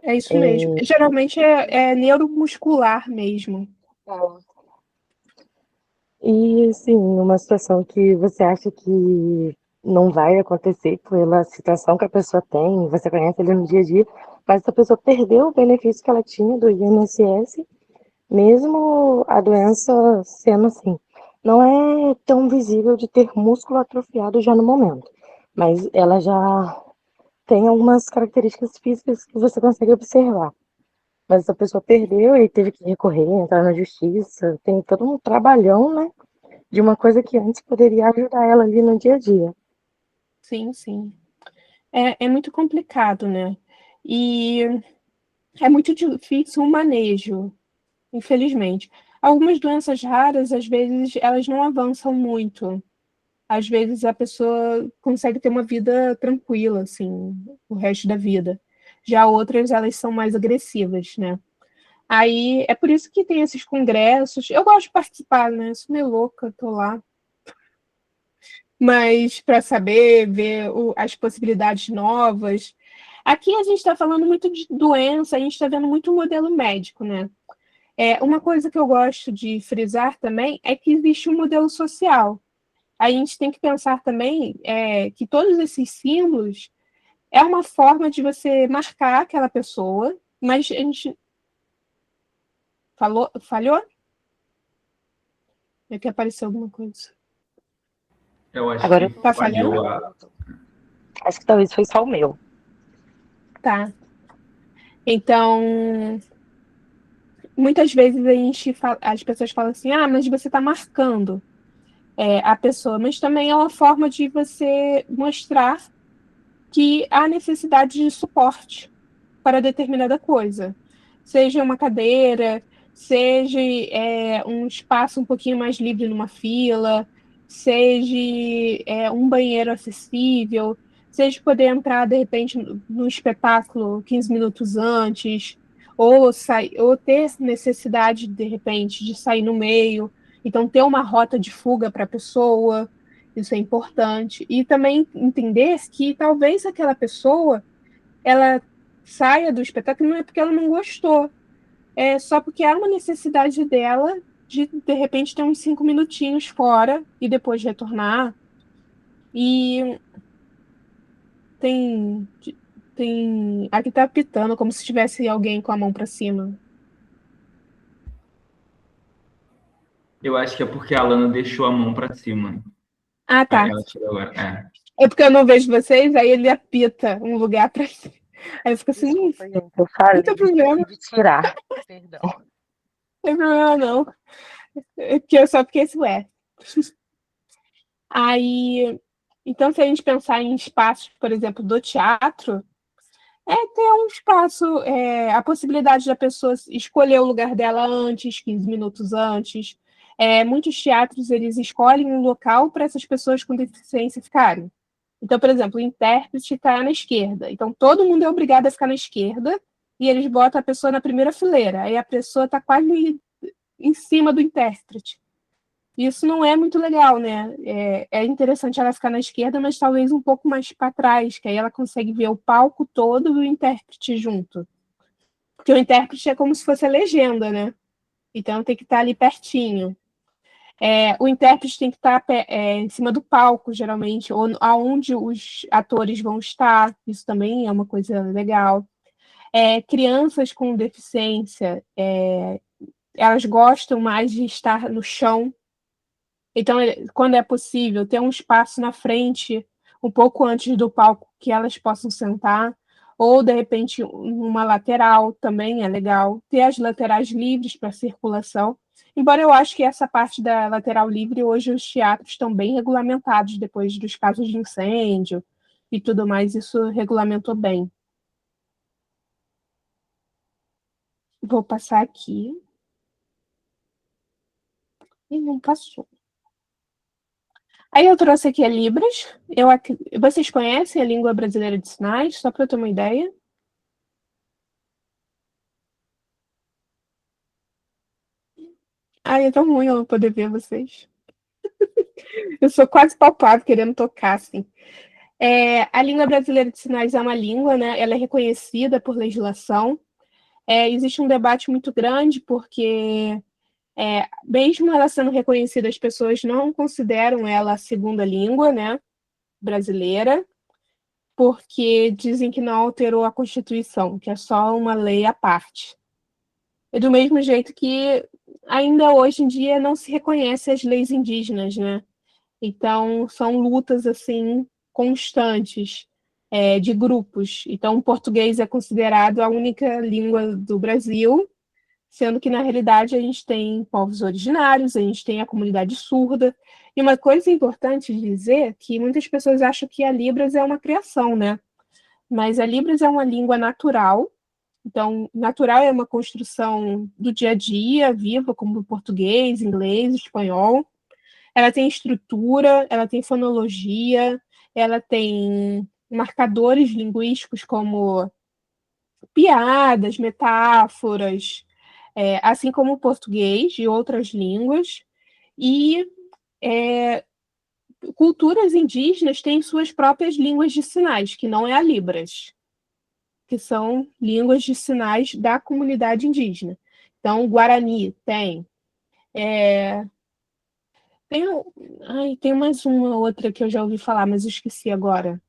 é isso mesmo. Geralmente é neuromuscular mesmo. E, assim, numa situação que você acha que não vai acontecer pela situação que a pessoa tem, você conhece ele no dia a dia, mas essa pessoa perdeu o benefício que ela tinha do INSS, mesmo a doença sendo assim. Não é tão visível de ter músculo atrofiado já no momento, mas ela já tem algumas características físicas que você consegue observar. Mas essa pessoa perdeu e teve que recorrer, entrar na justiça, tem todo um trabalhão, né? De uma coisa que antes poderia ajudar ela ali no dia a dia. Sim, sim. É muito complicado, né? E é muito difícil o manejo, infelizmente. Algumas doenças raras, às vezes, elas não avançam muito. Às vezes a pessoa consegue ter uma vida tranquila, assim, o resto da vida. Já outras, elas são mais agressivas, né? Aí é por isso que tem esses congressos. Eu gosto de participar, né? Sou meio louca, tô lá. Mas para saber, ver as possibilidades novas. Aqui a gente está falando muito de doença, a gente está vendo muito modelo médico, né? Uma coisa que eu gosto de frisar também é que existe um modelo social. A gente tem que pensar também que todos esses símbolos é uma forma de você marcar aquela pessoa, mas a gente falhou? É que apareceu alguma coisa. Eu acho Agora que eu tô Tá ouvindo. falhando? falhou a. Acho que talvez foi só o meu. Tá. Então, muitas vezes as pessoas falam assim, mas você está marcando a pessoa, mas também é uma forma de você mostrar que há necessidade de suporte para determinada coisa. Seja uma cadeira, seja um espaço um pouquinho mais livre numa fila, seja um banheiro acessível, seja poder entrar, de repente, no espetáculo 15 minutos antes, ou ter necessidade, de repente, de sair no meio. Então, ter uma rota de fuga para a pessoa, isso é importante. E também entender que talvez aquela pessoa ela saia do espetáculo não é porque ela não gostou, é só porque há uma necessidade dela de repente, ter uns 5 minutinhos fora e depois retornar. E tem, aqui tá apitando como se tivesse alguém com a mão para cima. Eu acho que é porque a Alana deixou a mão para cima. Ah, tá. Ela tirou agora. É porque eu não vejo vocês, aí ele apita um lugar para cima. Aí eu fico assim, Desculpa, gente, eu falei não tem problema. de tirar. Perdão. Não tem problema, não. É porque eu só porque esse ué. Aí, então, se a gente pensar em espaços, por exemplo, do teatro, ter um espaço, a possibilidade da pessoa escolher o lugar dela antes, 15 minutos antes. Muitos teatros, eles escolhem um local para essas pessoas com deficiência ficarem. Então, por exemplo, o intérprete está na esquerda. Então, todo mundo é obrigado a ficar na esquerda e eles botam a pessoa na primeira fileira. Aí a pessoa está quase em cima do intérprete. Isso não é muito legal, né? É interessante ela ficar na esquerda, mas talvez um pouco mais para trás, que aí ela consegue ver o palco todo e o intérprete junto. Porque o intérprete é como se fosse a legenda, né? Então tem que estar ali pertinho. O intérprete tem que estar em cima do palco, geralmente, ou aonde os atores vão estar. Isso também é uma coisa legal. Crianças com deficiência, elas gostam mais de estar no chão. Então, quando é possível, ter um espaço na frente, um pouco antes do palco, que elas possam sentar, ou, de repente, uma lateral também é legal. Ter as laterais livres para circulação. Embora eu acho que essa parte da lateral livre, hoje os teatros estão bem regulamentados, depois dos casos de incêndio e tudo mais, isso regulamentou bem. Vou passar aqui. E não passou. Aí eu trouxe aqui a Libras. Vocês conhecem a língua brasileira de sinais? Só para eu ter uma ideia. Ai, é tão ruim eu não poder ver vocês. Eu sou quase palpável querendo tocar, assim. A língua brasileira de sinais é uma língua, né? Ela é reconhecida por legislação. Existe um debate muito grande, porque mesmo ela sendo reconhecida, as pessoas não consideram ela a segunda língua, né, brasileira, porque dizem que não alterou a Constituição, que é só uma lei à parte. E do mesmo jeito que ainda hoje em dia não se reconhece as leis indígenas, né? Então, são lutas, assim, constantes, de grupos. Então, o português é considerado a única língua do Brasil, sendo que, na realidade, a gente tem povos originários, a gente tem a comunidade surda. E uma coisa importante de dizer é que muitas pessoas acham que a Libras é uma criação, né? Mas a Libras é uma língua natural. Então, natural é uma construção do dia a dia, viva, como o português, inglês, espanhol. Ela tem estrutura, ela tem fonologia, ela tem marcadores linguísticos como piadas, metáforas, assim como o português e outras línguas. E culturas indígenas têm suas próprias línguas de sinais, que não é a Libras, que são línguas de sinais da comunidade indígena. Então, o Guarani tem. Tem mais uma outra que eu já ouvi falar, mas eu esqueci agora.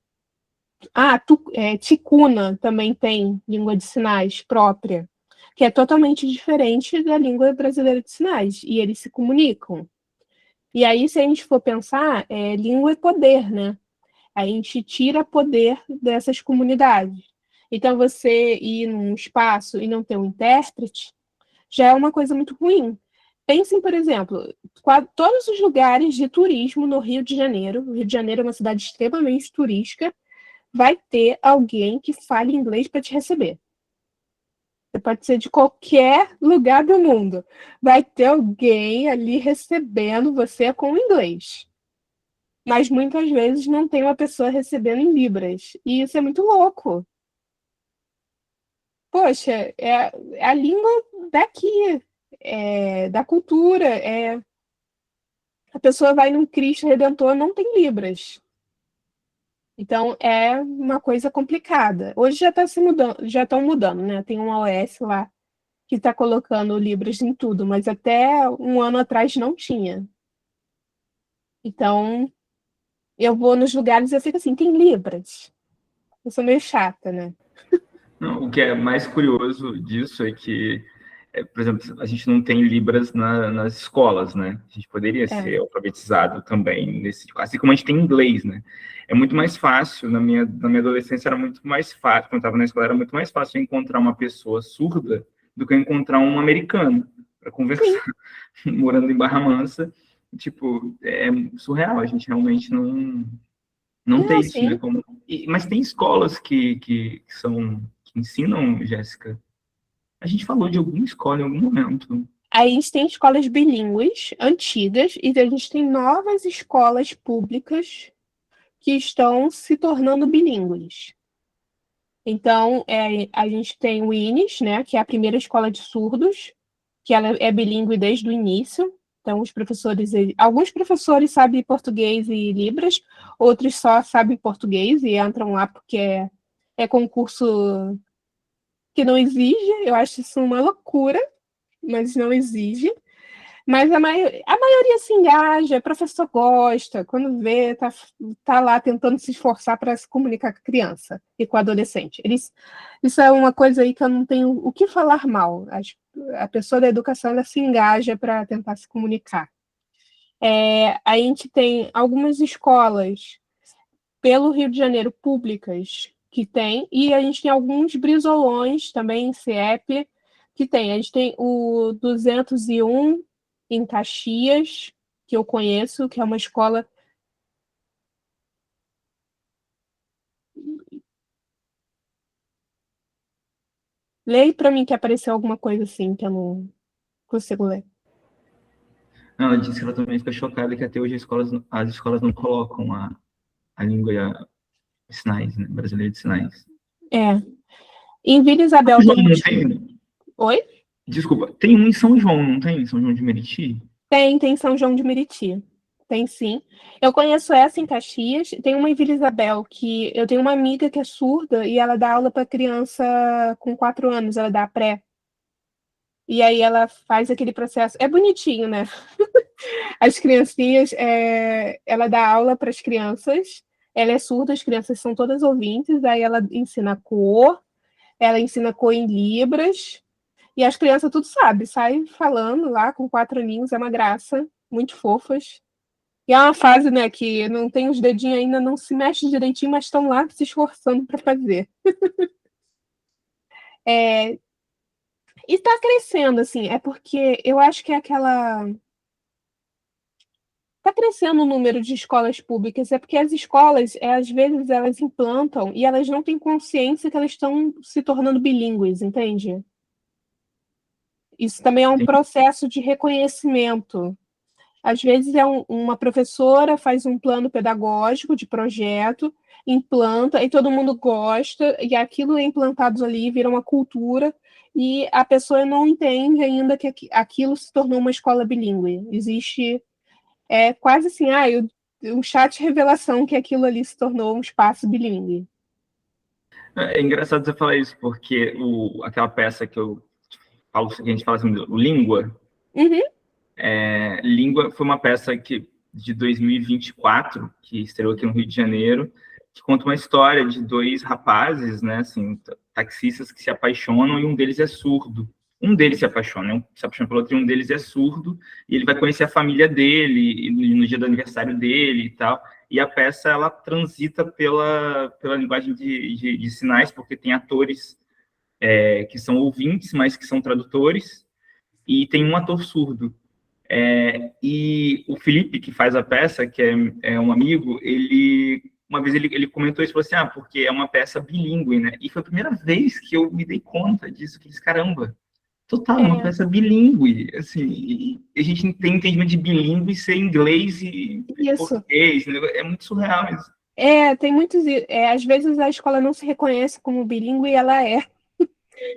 Ticuna também tem língua de sinais própria, que é totalmente diferente da língua brasileira de sinais, e eles se comunicam. E aí, se a gente for pensar, língua é poder, né? A gente tira poder dessas comunidades. Então, você ir num espaço e não ter um intérprete já é uma coisa muito ruim. Pensem, por exemplo, todos os lugares de turismo no Rio de Janeiro. O Rio de Janeiro é uma cidade extremamente turística. Vai ter alguém que fale inglês para te receber. Você pode ser de qualquer lugar do mundo. Vai ter alguém ali recebendo você com inglês. Mas muitas vezes não tem uma pessoa recebendo em libras. E isso é muito louco. Poxa, é a língua daqui, da cultura. A pessoa vai num Cristo Redentor, não tem libras. Então é uma coisa complicada. Hoje já está se mudando, já estão mudando, né? Tem uma OS lá que está colocando libras em tudo, mas até um ano atrás não tinha. Então eu vou nos lugares e eu fico assim, tem libras? Eu sou meio chata, né? Não, o que é mais curioso disso é que, por exemplo, a gente não tem Libras nas escolas, né? A gente poderia ser alfabetizado também, assim como a gente tem inglês, né? É muito mais fácil, na minha adolescência era muito mais fácil, quando eu estava na escola, era muito mais fácil encontrar uma pessoa surda do que encontrar um americano para conversar, morando em Barra Mansa. Tipo, é surreal, a gente realmente não tem isso, né? Mas tem escolas que ensinam, Jéssica. A gente falou de alguma escola em algum momento. A gente tem escolas bilíngues antigas e a gente tem novas escolas públicas que estão se tornando bilíngues. Então, a gente tem o INES, né, que é a primeira escola de surdos, que ela é bilíngue desde o início. Então, alguns professores sabem português e libras, outros só sabem português e entram lá porque é concurso que não exige. Eu acho isso uma loucura, mas não exige. Mas a maioria se engaja, o professor gosta, quando vê, tá lá tentando se esforçar para se comunicar com a criança e com o adolescente. Isso é uma coisa aí que eu não tenho o que falar mal. A pessoa da educação, ela se engaja para tentar se comunicar. A gente tem algumas escolas pelo Rio de Janeiro públicas que tem, e a gente tem alguns brisolões também, CIEP, que tem. A gente tem o 201 em Caxias, que eu conheço, que é uma escola. Leia para mim que apareceu alguma coisa assim que eu não consigo ler. Não, ela disse que ela também fica chocada que até hoje as escolas não colocam a língua de sinais, né, brasileira de sinais. Em Vila Isabel João, tem. não tem? Oi? Desculpa, tem um em São João, não tem? São João de Meriti? Tem São João de Meriti. Tem sim. Eu conheço essa em Caxias. Tem uma em Vila Isabel, que eu tenho uma amiga que é surda e ela dá aula para criança com 4 anos, ela dá pré. E aí ela faz aquele processo. É bonitinho, né? As criancinhas, ela dá aula para as crianças. Ela é surda, as crianças são todas ouvintes. Aí ela ensina cor, ela ensina cor em libras. E as crianças tudo sabe, sai falando lá com 4 aninhos, é uma graça, muito fofas. E é uma fase, né, que não tem os dedinhos ainda, não se mexe direitinho, mas estão lá se esforçando para fazer. E está crescendo, assim, é porque eu acho que é aquela. Está crescendo o número de escolas públicas, é porque as escolas, às vezes, elas implantam e elas não têm consciência que elas estão se tornando bilíngues, entende? Isso também é um processo de reconhecimento. Às vezes uma professora faz um plano pedagógico de projeto, implanta, e todo mundo gosta, e aquilo é implantado ali, vira uma cultura, e a pessoa não entende ainda que aquilo se tornou uma escola bilíngue. Existe quase assim, um chat revelação que aquilo ali se tornou um espaço bilíngue. É engraçado você falar isso, porque aquela peça que a gente fala assim, o Língua, Uhum. Língua foi uma peça de 2024, que estreou aqui no Rio de Janeiro, que conta uma história de 2 rapazes, né, assim, taxistas que se apaixonam e um deles é surdo, um deles se apaixona pelo outro, e um deles é surdo, e ele vai conhecer a família dele no dia do aniversário dele e tal. E a peça, ela transita pela linguagem de sinais, porque tem atores que são ouvintes, mas que são tradutores, e tem um ator surdo. E o Felipe, que faz a peça, que é um amigo, uma vez ele comentou isso, falou assim, porque é uma peça bilíngue, né? E foi a primeira vez que eu me dei conta disso, que eu disse, caramba, total, uma peça bilíngue, assim, e a gente tem entendimento de bilíngue ser inglês e português, né? É muito surreal isso. Tem muitos... às vezes a escola não se reconhece como bilíngue e ela é.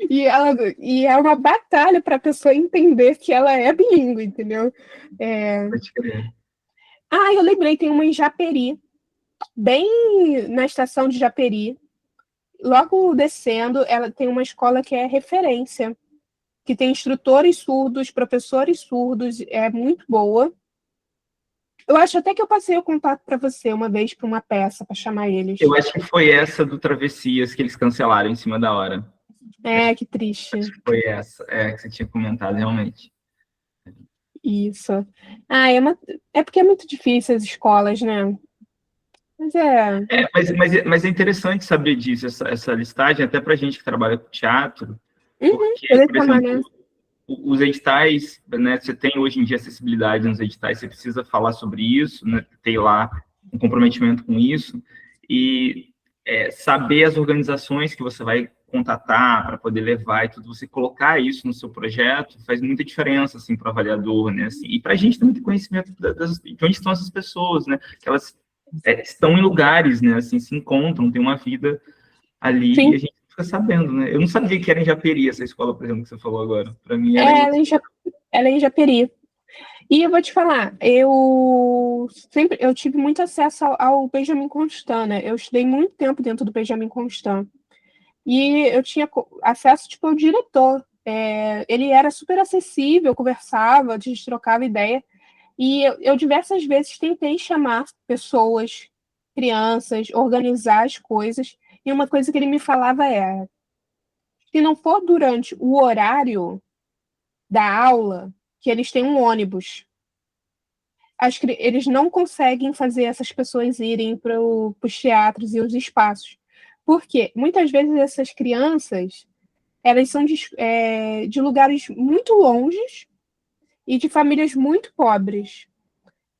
E é uma batalha para a pessoa entender que ela é bilíngue, entendeu? Pode crer. Eu lembrei, tem uma em Japeri, bem na estação de Japeri. Logo descendo, ela tem uma escola que é referência, que tem instrutores surdos, professores surdos, é muito boa. Eu acho até que eu passei o contato para você uma vez para uma peça, para chamar eles. Eu acho que foi essa do Travessias que eles cancelaram em cima da hora. Que triste. Acho que foi essa, que você tinha comentado, realmente. Isso. É porque é muito difícil as escolas, né? Mas é interessante saber disso, essa listagem, até para a gente que trabalha com teatro, porque, por exemplo, os editais, né, você tem hoje em dia acessibilidade nos editais, você precisa falar sobre isso, né, ter lá um comprometimento com isso, e saber as organizações que você vai contatar para poder levar e tudo, você colocar isso no seu projeto faz muita diferença, assim, para o avaliador, né, assim, e para a gente também ter conhecimento de onde estão essas pessoas, né, que elas estão em lugares, né, assim, se encontram, tem uma vida ali. Sim. E a gente fica sabendo, né? Eu não sabia que era em Japeri essa escola, por exemplo, que você falou agora. Para mim era ela é em Japeri. E eu vou te falar, eu tive muito acesso ao Benjamin Constant, né? Eu estudei muito tempo dentro do Benjamin Constant. E eu tinha acesso, tipo, ao diretor. Ele era super acessível, conversava, a gente trocava ideia. E eu diversas vezes tentei chamar pessoas, crianças, organizar as coisas. E uma coisa que ele me falava se não for durante o horário da aula, que eles têm um ônibus, eles não conseguem fazer essas pessoas irem para os teatros e os espaços. Porque muitas vezes essas crianças, elas são de lugares muito longes e de famílias muito pobres,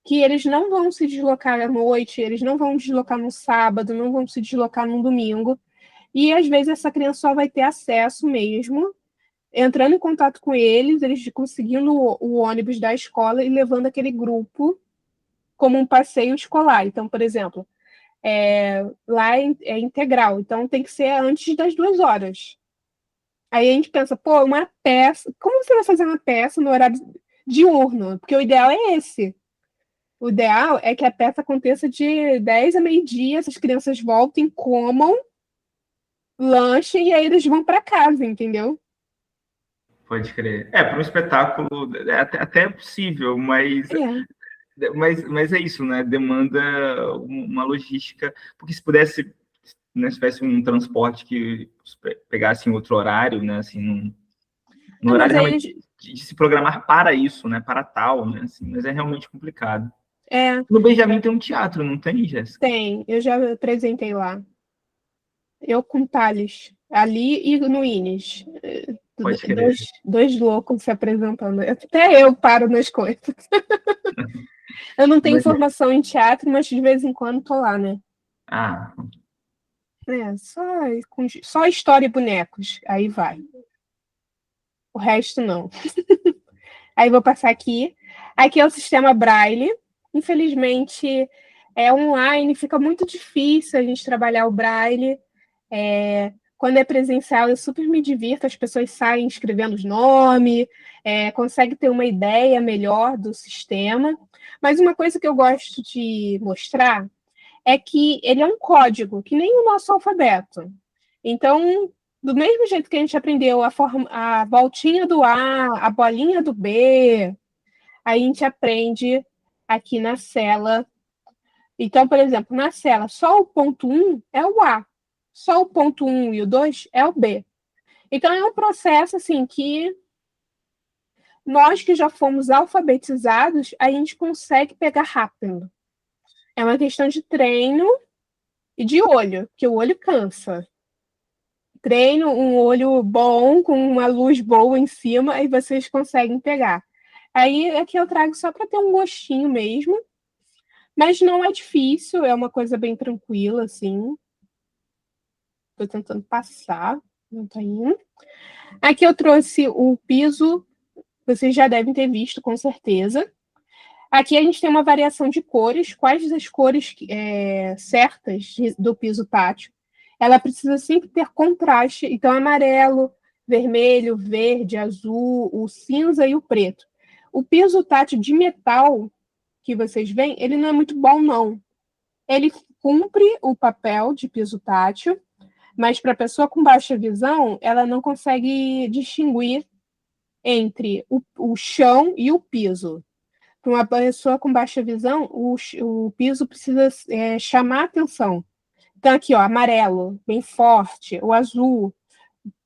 que eles não vão se deslocar à noite, eles não vão deslocar no sábado, não vão se deslocar no domingo, e às vezes essa criança só vai ter acesso mesmo, entrando em contato com eles conseguindo o ônibus da escola e levando aquele grupo como um passeio escolar. Então, por exemplo, lá é integral, então tem que ser antes das 2 horas. Aí a gente pensa, uma peça, como você vai fazer uma peça no horário diurno? Porque o ideal é esse. O ideal é que a peça aconteça de 10 a meio-dia, essas crianças voltem, comam, lanchem e aí eles vão para casa, entendeu? Pode crer. Para um espetáculo até possível, mas é isso, né? Demanda uma logística, porque se pudesse, né, se tivesse um transporte que pegasse em outro horário, né, assim, no horário realmente de se programar para isso, né, para tal, né, assim, mas é realmente complicado. No Benjamin tem um teatro, não tem, Jéssica? Tem, eu já apresentei lá. Eu com o Thales, ali e no Ines. Dois loucos se apresentando. Até eu paro nas coisas. Eu não tenho formação em teatro, mas de vez em quando tô lá, né? Só história e bonecos. Aí vai. O resto não. Aí vou passar aqui. Aqui é o sistema Braille. Infelizmente, é online, fica muito difícil a gente trabalhar o Braille. Quando é presencial, eu super me divirto, as pessoas saem escrevendo os nomes, conseguem ter uma ideia melhor do sistema. Mas uma coisa que eu gosto de mostrar é que ele é um código, que nem o nosso alfabeto. Então, do mesmo jeito que a gente aprendeu a voltinha do A, a bolinha do B, a gente aprende aqui na cela. Então, por exemplo, na cela, só o ponto 1 é o A, só o ponto 1 e o 2 é o B. Então, é um processo assim, que nós que já fomos alfabetizados, a gente consegue pegar rápido. É uma questão de treino e de olho, que o olho cansa. Treino, um olho bom, com uma luz boa em cima, e vocês conseguem pegar. Aí aqui eu trago só para ter um gostinho mesmo, mas não é difícil, é uma coisa bem tranquila, assim. Estou tentando passar, não está indo. Aqui eu trouxe o piso, vocês já devem ter visto, com certeza. Aqui a gente tem uma variação de cores. Quais as cores certas do piso tátil? Ela precisa sempre ter contraste. Então, amarelo, vermelho, verde, azul, o cinza e o preto. O piso tátil de metal que vocês veem, ele não é muito bom, não. Ele cumpre o papel de piso tátil, mas para a pessoa com baixa visão, ela não consegue distinguir entre o chão e o piso. Para uma pessoa com baixa visão, o piso precisa chamar a atenção. Então, aqui, ó, amarelo, bem forte, o azul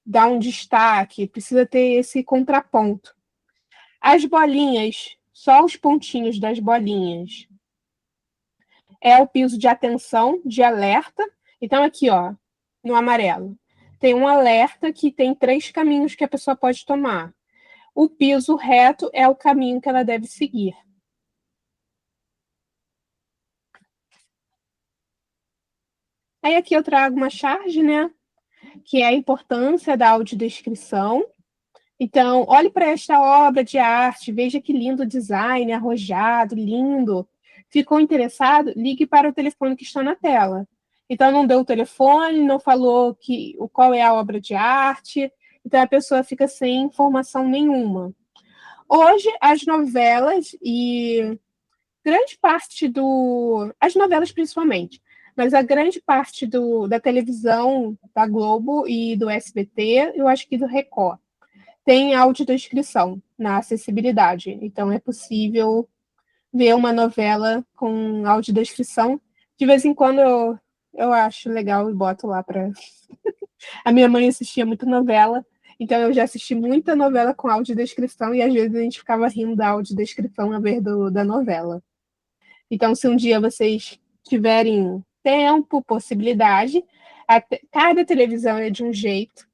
dá um destaque, precisa ter esse contraponto. As bolinhas, só os pontinhos das bolinhas, é o piso de atenção, de alerta. Então, aqui, ó, no amarelo, tem um alerta que tem 3 caminhos que a pessoa pode tomar. O piso reto é o caminho que ela deve seguir. Aí aqui eu trago uma charge, né? Que é a importância da audiodescrição. Então, olhe para esta obra de arte, veja que lindo design, arrojado, lindo. Ficou interessado? Ligue para o telefone que está na tela. Então, não deu o telefone, não falou qual é a obra de arte, então a pessoa fica sem informação nenhuma. Hoje, as novelas e grande parte as novelas principalmente, mas a grande parte da televisão, da Globo e do SBT, eu acho que do Record, tem audiodescrição na acessibilidade. Então, é possível ver uma novela com audiodescrição. De vez em quando eu acho legal e boto lá para... A minha mãe assistia muita novela, então eu já assisti muita novela com audiodescrição e às vezes a gente ficava rindo da audiodescrição a ver da novela. Então, se um dia vocês tiverem tempo, possibilidade, cada televisão é de um jeito,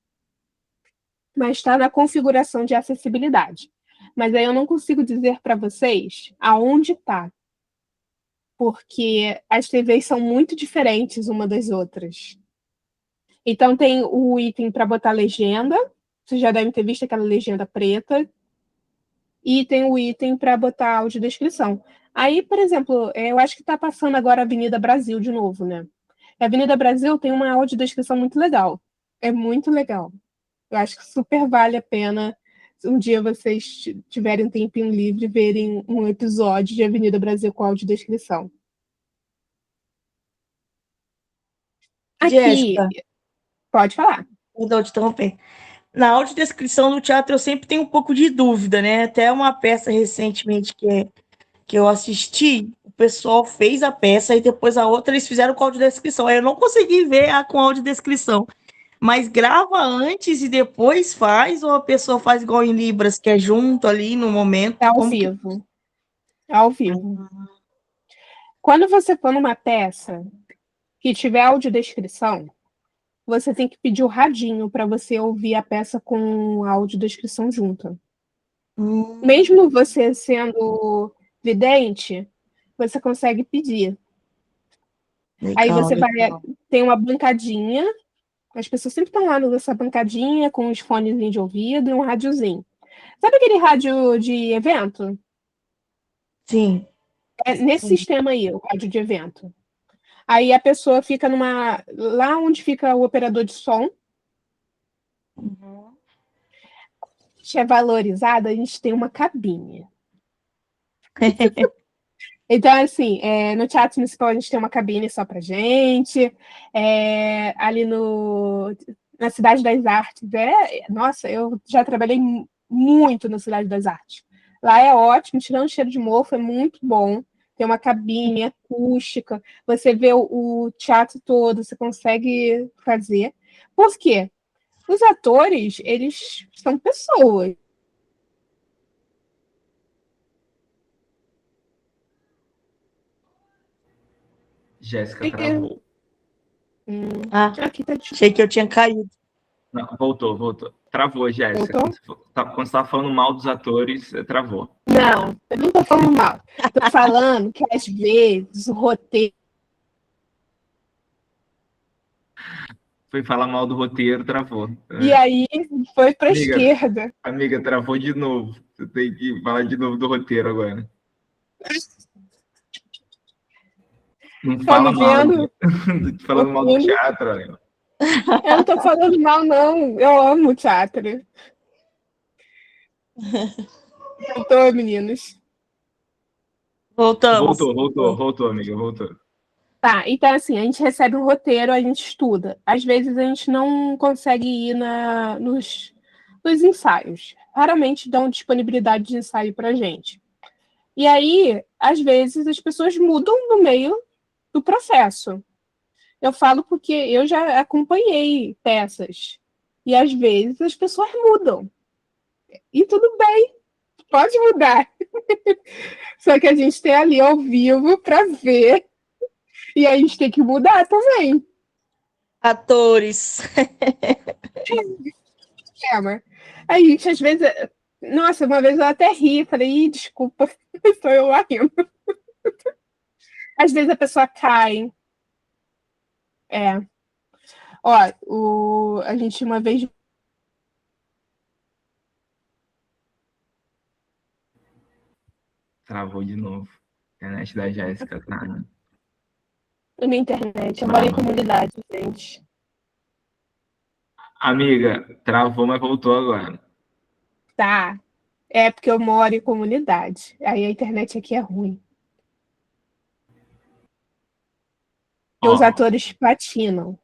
mas está na configuração de acessibilidade. Mas aí eu não consigo dizer para vocês aonde está, porque as TVs são muito diferentes uma das outras. Então, tem o item para botar legenda, vocês já devem ter visto aquela legenda preta, e tem o item para botar audiodescrição. Aí, por exemplo, eu acho que está passando agora a Avenida Brasil de novo, né? A Avenida Brasil tem uma audiodescrição muito legal. É muito legal. Eu acho que super vale a pena, se um dia vocês tiverem um tempinho livre, verem um episódio de Avenida Brasil com audiodescrição. Aqui, Jéssica, pode falar. perdão te interromper. Na audiodescrição do teatro eu sempre tenho um pouco de dúvida, né? Até uma peça recentemente que eu assisti, o pessoal fez a peça e depois a outra eles fizeram com audiodescrição. Aí eu não consegui ver a com audiodescrição. Mas grava antes e depois faz, ou a pessoa faz igual em Libras, que é junto ali no momento? É ao Como que... vivo. É ao vivo. Quando você for numa peça que tiver audiodescrição, você tem que pedir o radinho para você ouvir a peça com a audiodescrição junto. Mesmo você sendo vidente, você consegue pedir. Legal, Aí você legal. tem uma bancadinha, as pessoas sempre estão lá nessa bancadinha com os fonezinhos de ouvido e um rádiozinho. Sabe aquele rádio de evento? Sim, É nesse sim. sistema aí, o rádio de evento. Aí a pessoa fica lá onde fica o operador de som. Uhum. É valorizado, a gente tem uma cabine. Então, assim, no Teatro Municipal a gente tem uma cabine só pra gente. Ali na Cidade das Artes, nossa, eu já trabalhei muito na Cidade das Artes. Lá é ótimo, tirando o cheiro de mofo, é muito bom. Tem uma cabine acústica, você vê o teatro todo, você consegue fazer. Por quê? Os atores, eles são pessoas. Jéssica travou. Ah, Aqui tá difícil. achei que eu tinha caído. Não, voltou. Travou, Jéssica. Voltou? Quando você estava falando mal dos atores, travou. Não, eu não tô falando mal. Tô falando que às vezes o roteiro. Foi falar mal do roteiro, travou. E aí foi pra Amiga. esquerda. Amiga, travou de novo. Você tem que falar de novo do roteiro agora. Não Tá fala me mal. vendo? Falando mal do teatro, olha. Eu não tô falando mal, não. Eu amo teatro. Eu tô, meninos. Voltamos. Voltou, amiga, voltou. Tá, então assim, a gente recebe um roteiro, a gente estuda. Às vezes a gente não consegue ir nos ensaios. Raramente dão disponibilidade de ensaio pra gente. E aí, às vezes, as pessoas mudam no meio do processo. Eu falo porque eu já acompanhei peças. E às vezes as pessoas mudam. E tudo bem, pode mudar. Só que a gente tem ali ao vivo para ver. E a gente tem que mudar também. Atores. Mas a gente, às vezes. Nossa, uma vez eu até ri, falei, ih, desculpa, sou eu lá rindo. Às vezes a pessoa cai. Ó, a gente uma vez. Travou de novo. A internet da Jéssica tá. Na minha internet, eu moro em comunidade, gente. Amiga, travou, mas voltou agora. Tá. É porque eu moro em comunidade. Aí a internet aqui é ruim. E os atores patinam.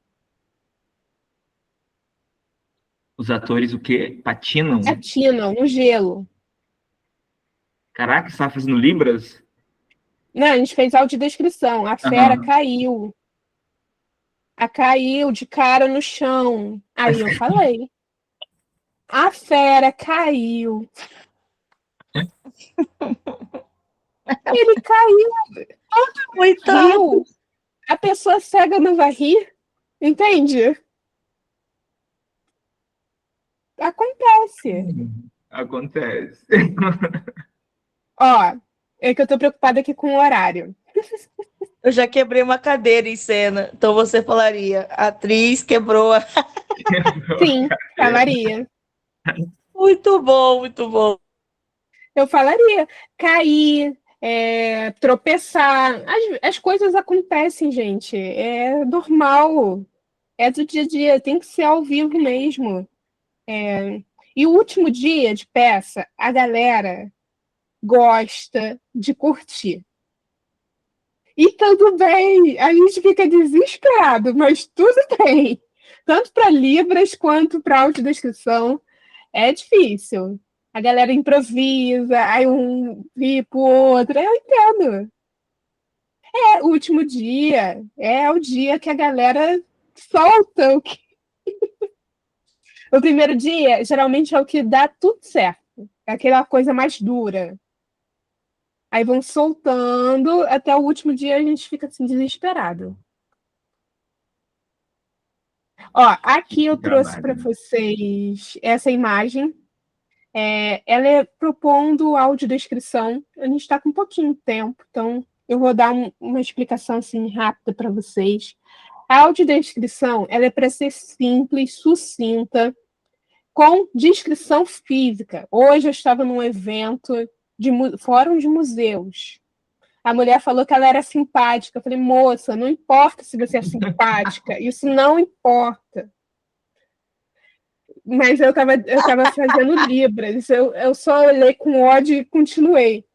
Os atores o quê? Patinam? Patinam no gelo. Caraca, você tá fazendo Libras? Não, a gente fez audiodescrição. A fera caiu. Caiu de cara no chão. Aí eu falei. A fera caiu. Ele caiu. Coitado. Riu. A pessoa cega não vai rir. Entende? Acontece. Acontece. Ó, é que eu tô preocupada aqui com o horário. Eu já quebrei uma cadeira em cena. Então você falaria, a atriz quebrou a... Sim, falaria. Muito bom, muito bom. Eu falaria. Cair, tropeçar. As coisas acontecem, gente. É normal. É do dia a dia. Tem que ser ao vivo mesmo. E o último dia de peça, a galera gosta de curtir. E tudo bem, a gente fica desesperado, mas tudo bem. Tanto para Libras quanto para audiodescrição. É difícil. A galera improvisa, aí um ri pro outro. Eu entendo. O último dia é o dia que a galera solta. O primeiro dia, geralmente, é o que dá tudo certo. É aquela coisa mais dura. Aí vão soltando, até o último dia a gente fica assim, desesperado. Ó, aqui eu trouxe para vocês essa imagem. Ela é propondo audiodescrição. A gente está com um pouquinho de tempo, então eu vou dar uma explicação assim, rápida para vocês. A audiodescrição ela é para ser simples, sucinta, com descrição física. Hoje eu estava num evento de fórum de museus. A mulher falou que ela era simpática. Eu falei, moça, não importa se você é simpática, isso não importa. Mas eu tava fazendo Libras, eu só olhei com ódio e continuei.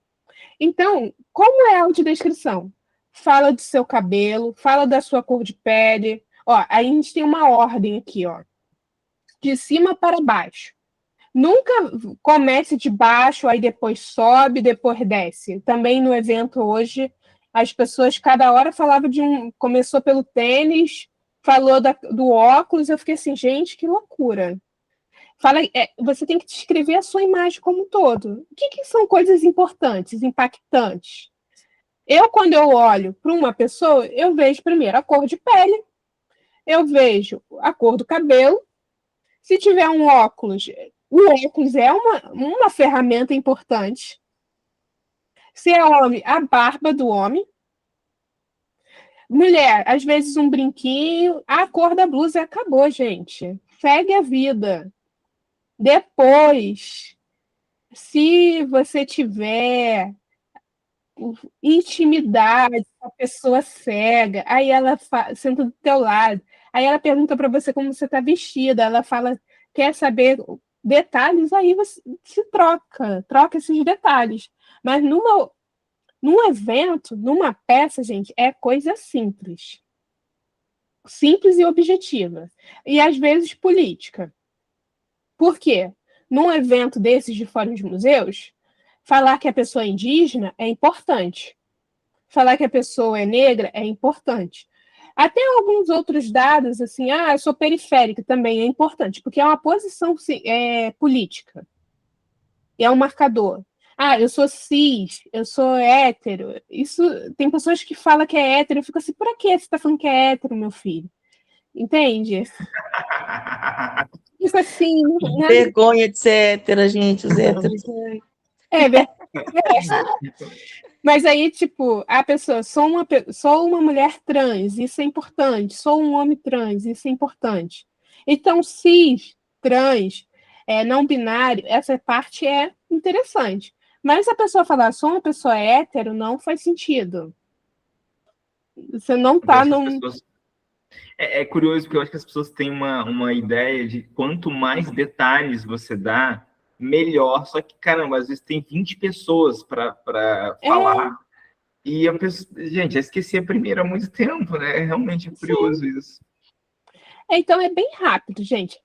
Então, como é a audiodescrição? Fala do seu cabelo, fala da sua cor de pele. Ó, aí a gente tem uma ordem aqui, ó. De cima para baixo. Nunca comece de baixo, aí depois sobe, depois desce. Também no evento hoje, as pessoas, cada hora falava de um... Começou pelo tênis, falou do óculos, eu fiquei assim, gente, que loucura. Você tem que descrever a sua imagem como um todo. O que são coisas importantes, impactantes? Quando eu olho para uma pessoa, eu vejo primeiro a cor de pele, eu vejo a cor do cabelo. Se tiver um óculos, o óculos é uma ferramenta importante. Se é homem, a barba do homem. Mulher, às vezes um brinquinho, a cor da blusa acabou, gente. Segue a vida. Depois, se você tiver intimidade com a pessoa cega, aí ela senta do teu lado, aí ela pergunta para você como você está vestida, ela fala, quer saber detalhes, aí você se troca esses detalhes. Mas num evento, numa peça, gente, é coisa simples. Simples e objetiva. E às vezes política. Por quê? Num evento desses de fórum de museus, falar que a pessoa é indígena é importante. Falar que a pessoa é negra é importante. Até alguns outros dados, assim, eu sou periférica, também é importante, porque é uma posição política. E é um marcador. Eu sou cis, eu sou hétero. Isso, tem pessoas que falam que é hétero, eu fico assim, por que você está falando que é hétero, meu filho? Entende? Isso assim. Vergonha de ser hétera, gente, os héteros. Mas aí, tipo, a pessoa, sou uma mulher trans, isso é importante. Sou um homem trans, isso é importante. Então, cis, trans, não binário, essa parte é interessante. Mas a pessoa falar sou uma pessoa hétero não faz sentido. Você não tá num... É curioso, porque eu acho que as pessoas têm uma ideia de quanto mais detalhes você dá, melhor. Só que, caramba, às vezes tem 20 pessoas para falar. E a pessoa... Gente, eu esqueci a primeira há muito tempo, né? Realmente é curioso isso. Então, é bem rápido, gente.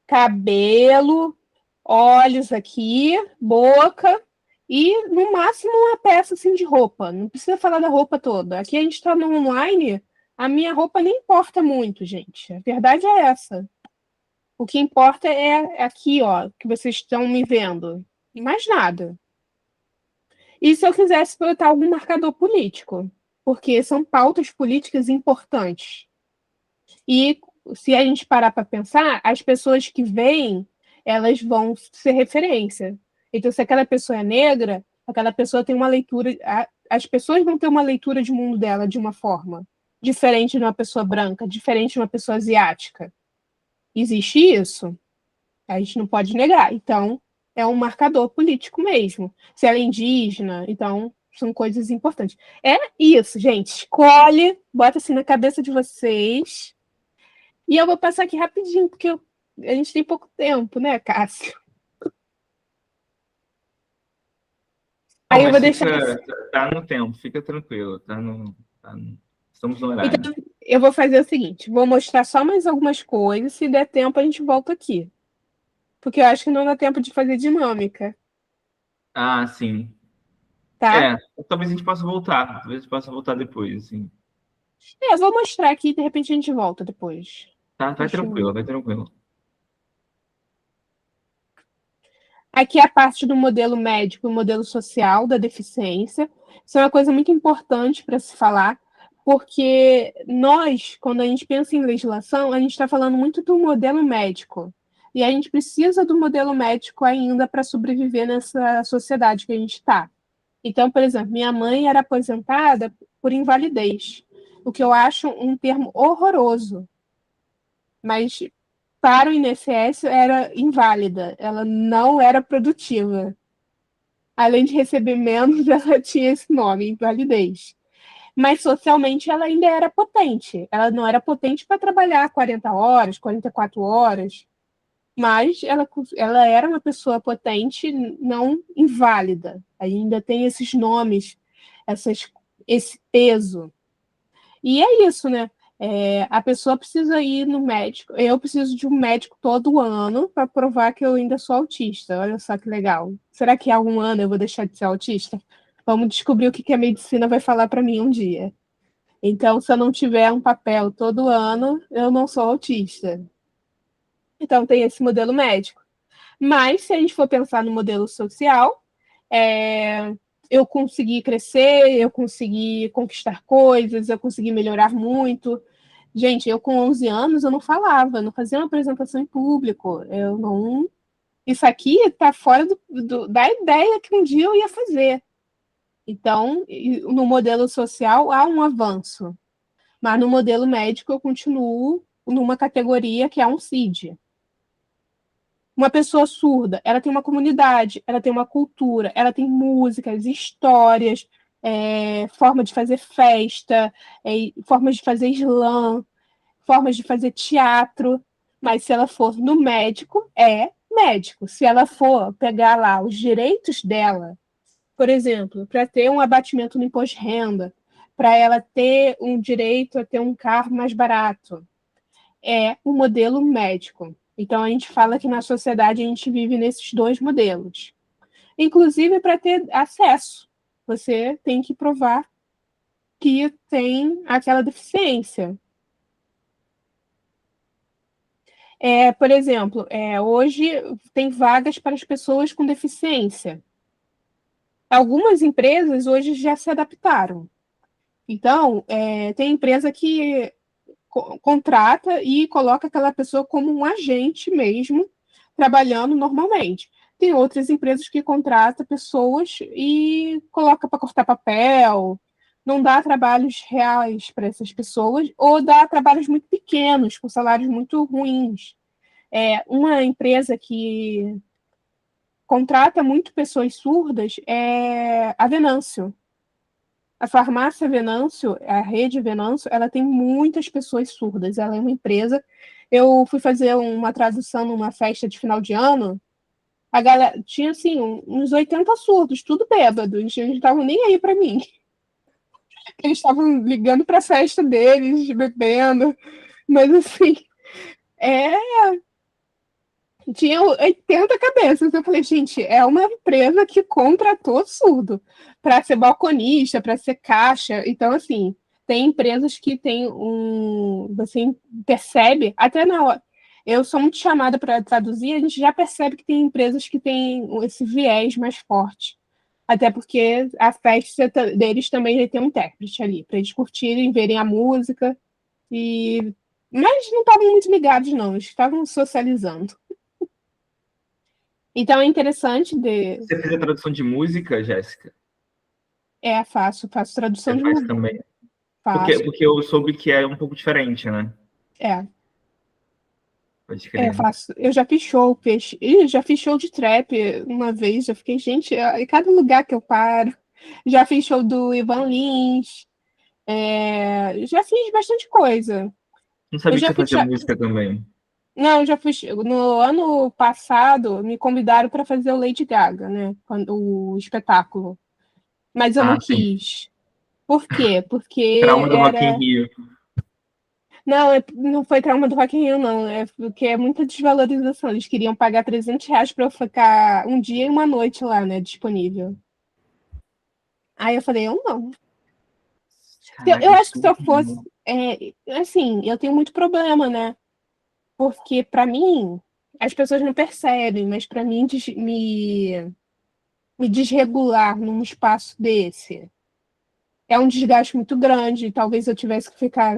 Cabelo, olhos aqui, boca e, no máximo, uma peça assim, de roupa. Não precisa falar da roupa toda. Aqui a gente está no online, a minha roupa nem importa muito, gente. A verdade é essa. O que importa é aqui, que vocês estão me vendo. E mais nada. E se eu quisesse botar algum marcador político? Porque são pautas políticas importantes. E se a gente parar para pensar, as pessoas que veem, elas vão ser referência. Então, se aquela pessoa é negra, aquela pessoa tem uma leitura... As pessoas vão ter uma leitura de mundo dela de uma forma diferente de uma pessoa branca, diferente de uma pessoa asiática. Existe isso? A gente não pode negar. Então, é um marcador político mesmo. Se ela é indígena, então, são coisas importantes. É isso, gente. Escolhe, bota assim na cabeça de vocês. E eu vou passar aqui rapidinho, porque a gente tem pouco tempo, né, Cássio? Aí eu vou deixar... Tá no tempo, fica tranquilo. Estamos no horário. Então, eu vou fazer o seguinte, vou mostrar só mais algumas coisas, se der tempo a gente volta aqui. Porque eu acho que não dá tempo de fazer dinâmica. Sim. Tá? Talvez a gente possa voltar. Talvez a gente possa voltar depois, assim. Eu vou mostrar aqui e de repente a gente volta depois. Vai tranquilo, vai tranquilo. Aqui é a parte do modelo médico e modelo social da deficiência. Isso é uma coisa muito importante para se falar, porque nós, quando a gente pensa em legislação, a gente está falando muito do modelo médico. E a gente precisa do modelo médico ainda para sobreviver nessa sociedade que a gente está. Então, por exemplo, minha mãe era aposentada por invalidez, o que eu acho um termo horroroso. Mas para o INSS era inválida, ela não era produtiva. Além de receber menos, ela tinha esse nome, invalidez. Mas socialmente ela ainda era potente. Ela não era potente para trabalhar 40 horas, 44 horas, mas ela era uma pessoa potente, não inválida. Ainda tem esses nomes, esse peso. E é isso, né? A pessoa precisa ir no médico. Eu preciso de um médico todo ano para provar que eu ainda sou autista. Olha só que legal. Será que algum ano eu vou deixar de ser autista? Vamos descobrir o que a medicina vai falar para mim um dia. Então, se eu não tiver um papel todo ano, eu não sou autista. Então, tem esse modelo médico. Mas, se a gente for pensar no modelo social, eu consegui crescer, eu consegui conquistar coisas, eu consegui melhorar muito. Gente, eu com 11 anos, eu não falava, não fazia uma apresentação em público, eu não... Isso aqui está fora da ideia que um dia eu ia fazer. Então, no modelo social há um avanço, mas no modelo médico eu continuo numa categoria que é um CID. Uma pessoa surda, ela tem uma comunidade, ela tem uma cultura, ela tem músicas, histórias, forma de fazer festa, formas de fazer slam, formas de fazer teatro, mas se ela for no médico, é médico. Se ela for pegar lá os direitos dela, por exemplo, para ter um abatimento no imposto de renda, para ela ter um direito a ter um carro mais barato, é o modelo médico. Então, a gente fala que na sociedade a gente vive nesses dois modelos. Inclusive, para ter acesso, você tem que provar que tem aquela deficiência. Por exemplo, hoje tem vagas para as pessoas com deficiência. Algumas empresas hoje já se adaptaram. Então, tem empresa que contrata e coloca aquela pessoa como um agente mesmo, trabalhando normalmente. Tem outras empresas que contratam pessoas e coloca para cortar papel, não dá trabalhos reais para essas pessoas, ou dá trabalhos muito pequenos, com salários muito ruins. Uma empresa que contrata muito pessoas surdas é a Venâncio. A farmácia Venâncio, a rede Venâncio, ela tem muitas pessoas surdas. Ela é uma empresa. Eu fui fazer uma tradução numa festa de final de ano. A galera tinha assim uns 80 surdos, tudo bêbado. Eles não estavam nem aí para mim. Eles estavam ligando para a festa deles, bebendo. Mas assim, é tinha 80 cabeças. Eu falei, gente, é uma empresa que contratou surdo para ser balconista, para ser caixa. Então, assim, tem empresas que tem você percebe, até na hora. Eu sou muito chamada para traduzir, a gente já percebe que tem empresas que têm esse viés mais forte. Até porque a festa deles também tem um intérprete ali, para eles curtirem, verem a música. Mas não estavam muito ligados, não, eles estavam socializando. Então é interessante Você fez a tradução de música, Jéssica? Faço tradução Você de faz música. também? Faço. Porque eu soube que é um pouco diferente, né? Pode crer. Faço. Eu já fiz show, já fiz show de trap uma vez, já fiquei, gente, em cada lugar que eu paro. Já fiz show do Ivan Lins, já fiz bastante coisa. Não sabia Eu que já você fiz. fazia música também. Não, eu já fiz. No ano passado, me convidaram para fazer o Lady Gaga, né? O espetáculo. Mas eu não Ah, sim. quis. Por quê? Porque Trauma do Rock in era. Rio. Não, não foi trauma do Rock in Rio, não. É porque é muita desvalorização. Eles queriam pagar R$ 300 para eu ficar um dia e uma noite lá, né, disponível. Aí eu falei, eu não. Eu Caraca, acho que se eu tudo. fosse... assim, eu tenho muito problema, né? Porque, para mim, as pessoas não percebem, mas para mim, me desregular num espaço desse é um desgaste muito grande. Talvez eu tivesse que ficar...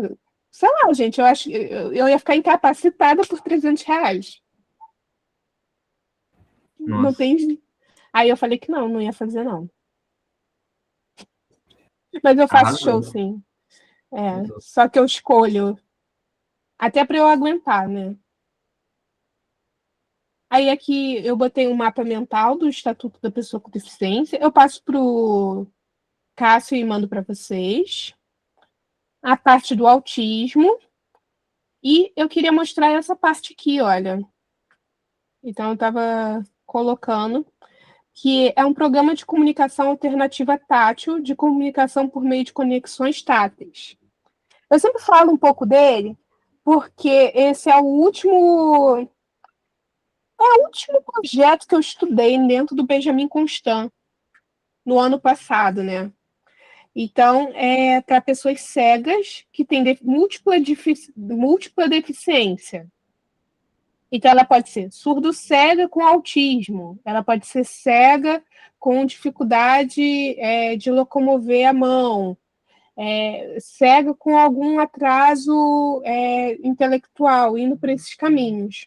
Sei lá, gente, eu acho que eu ia ficar incapacitada por R$ 300. Não Nossa, tem. Aí eu falei que não ia fazer, não. Mas eu faço show, arrasou. sim. Só que eu escolho, até para eu aguentar, né? Aí aqui eu botei um mapa mental do Estatuto da Pessoa com Deficiência. Eu passo pro Cássio e mando para vocês. A parte do autismo. E eu queria mostrar essa parte aqui, olha. Então eu estava colocando que é um programa de comunicação alternativa tátil, de comunicação por meio de conexões táteis. Eu sempre falo um pouco dele, porque esse é o último projeto que eu estudei dentro do Benjamin Constant, no ano passado, né? Então, é para pessoas cegas que têm múltipla deficiência. Então, ela pode ser surdo-cega com autismo, ela pode ser cega com dificuldade de locomover a mão, cega com algum atraso intelectual, indo por esses caminhos.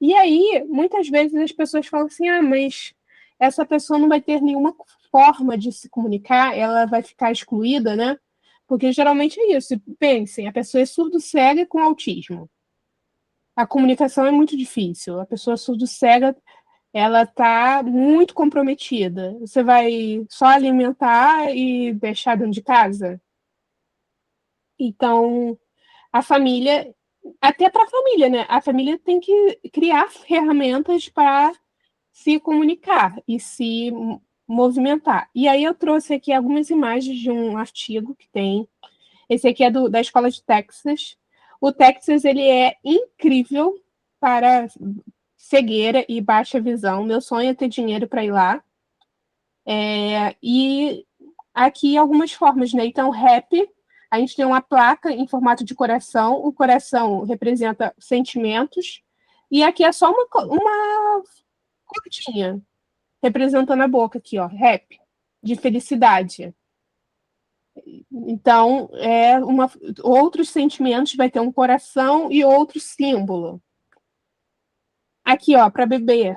E aí, muitas vezes as pessoas falam assim, mas essa pessoa não vai ter nenhuma forma de se comunicar, ela vai ficar excluída, né? Porque geralmente é isso. Pensem, a pessoa é surdo-cega com autismo. A comunicação é muito difícil. A pessoa surdo-cega, ela está muito comprometida. Você vai só alimentar e deixar dentro de casa? Então, a família, até para a família, né? A família tem que criar ferramentas para se comunicar e se movimentar. E aí eu trouxe aqui algumas imagens de um artigo que tem. Esse aqui é da escola de Texas. O Texas, ele é incrível para cegueira e baixa visão. Meu sonho é ter dinheiro para ir lá. E aqui algumas formas, né? Então, rap, a gente tem uma placa em formato de coração. O coração representa sentimentos. E aqui é só uma cortinha, representando a boca aqui, ó, rap, de felicidade. Então, outros sentimentos, vai ter um coração e outro símbolo. Aqui, ó, para beber.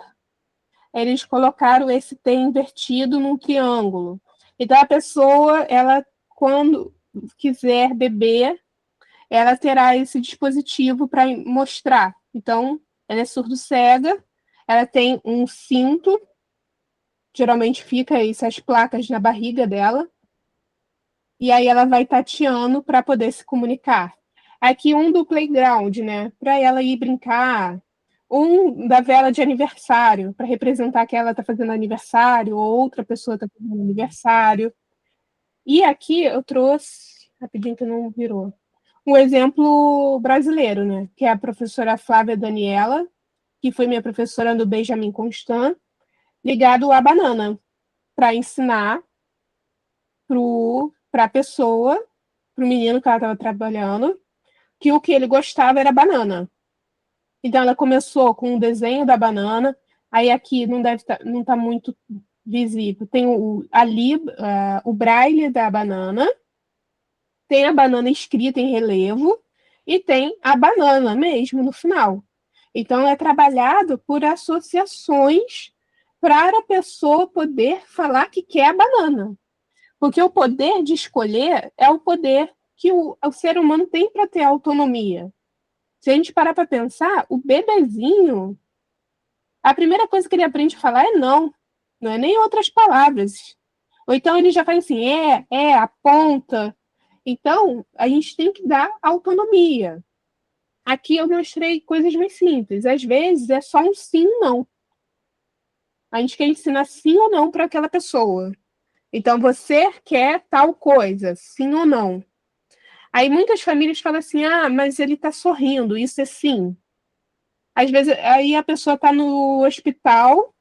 Eles colocaram esse T invertido num triângulo. Então, a pessoa, ela, quando quiser beber, ela terá esse dispositivo para mostrar. Então, ela é surdo-cega, ela tem um cinto, geralmente fica essas placas na barriga dela, e aí ela vai tateando para poder se comunicar. Aqui um do playground, né? Para ela ir brincar. Um da vela de aniversário, para representar que ela está fazendo aniversário, ou outra pessoa está fazendo aniversário. E aqui eu trouxe, rapidinho que não virou, um exemplo brasileiro, né? Que é a professora Flávia Daniela, que foi minha professora no Benjamin Constant, ligado à banana, para ensinar para a pessoa, para o menino que ela estava trabalhando, que o que ele gostava era banana. Então, ela começou com um desenho da banana, aí aqui não tá muito visível, tem o braille da banana, tem a banana escrita em relevo, e tem a banana mesmo no final. Então, é trabalhado por associações para a pessoa poder falar que quer a banana. Porque o poder de escolher é o poder que o ser humano tem para ter autonomia. Se a gente parar para pensar, o bebezinho, a primeira coisa que ele aprende a falar é não. Não é nem outras palavras. Ou então ele já faz assim, aponta. Então, a gente tem que dar autonomia. Aqui eu mostrei coisas mais simples. Às vezes é só um sim ou não. A gente quer ensinar sim ou não para aquela pessoa. Então, você quer tal coisa, sim ou não? Aí muitas famílias falam assim, mas ele está sorrindo, isso é sim. Às vezes, aí a pessoa está no hospital,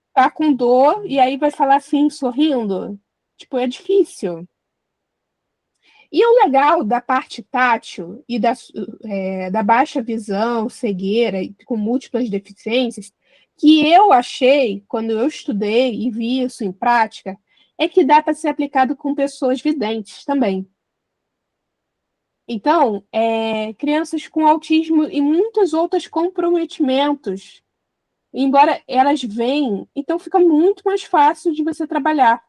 está com dor, e aí vai falar assim, sorrindo. Tipo, é difícil. E o legal da parte tátil e da baixa visão, cegueira, com múltiplas deficiências, que eu achei, quando eu estudei e vi isso em prática, é que dá para ser aplicado com pessoas videntes também. Então, crianças com autismo e muitos outros comprometimentos, embora elas venham, então fica muito mais fácil de você trabalhar.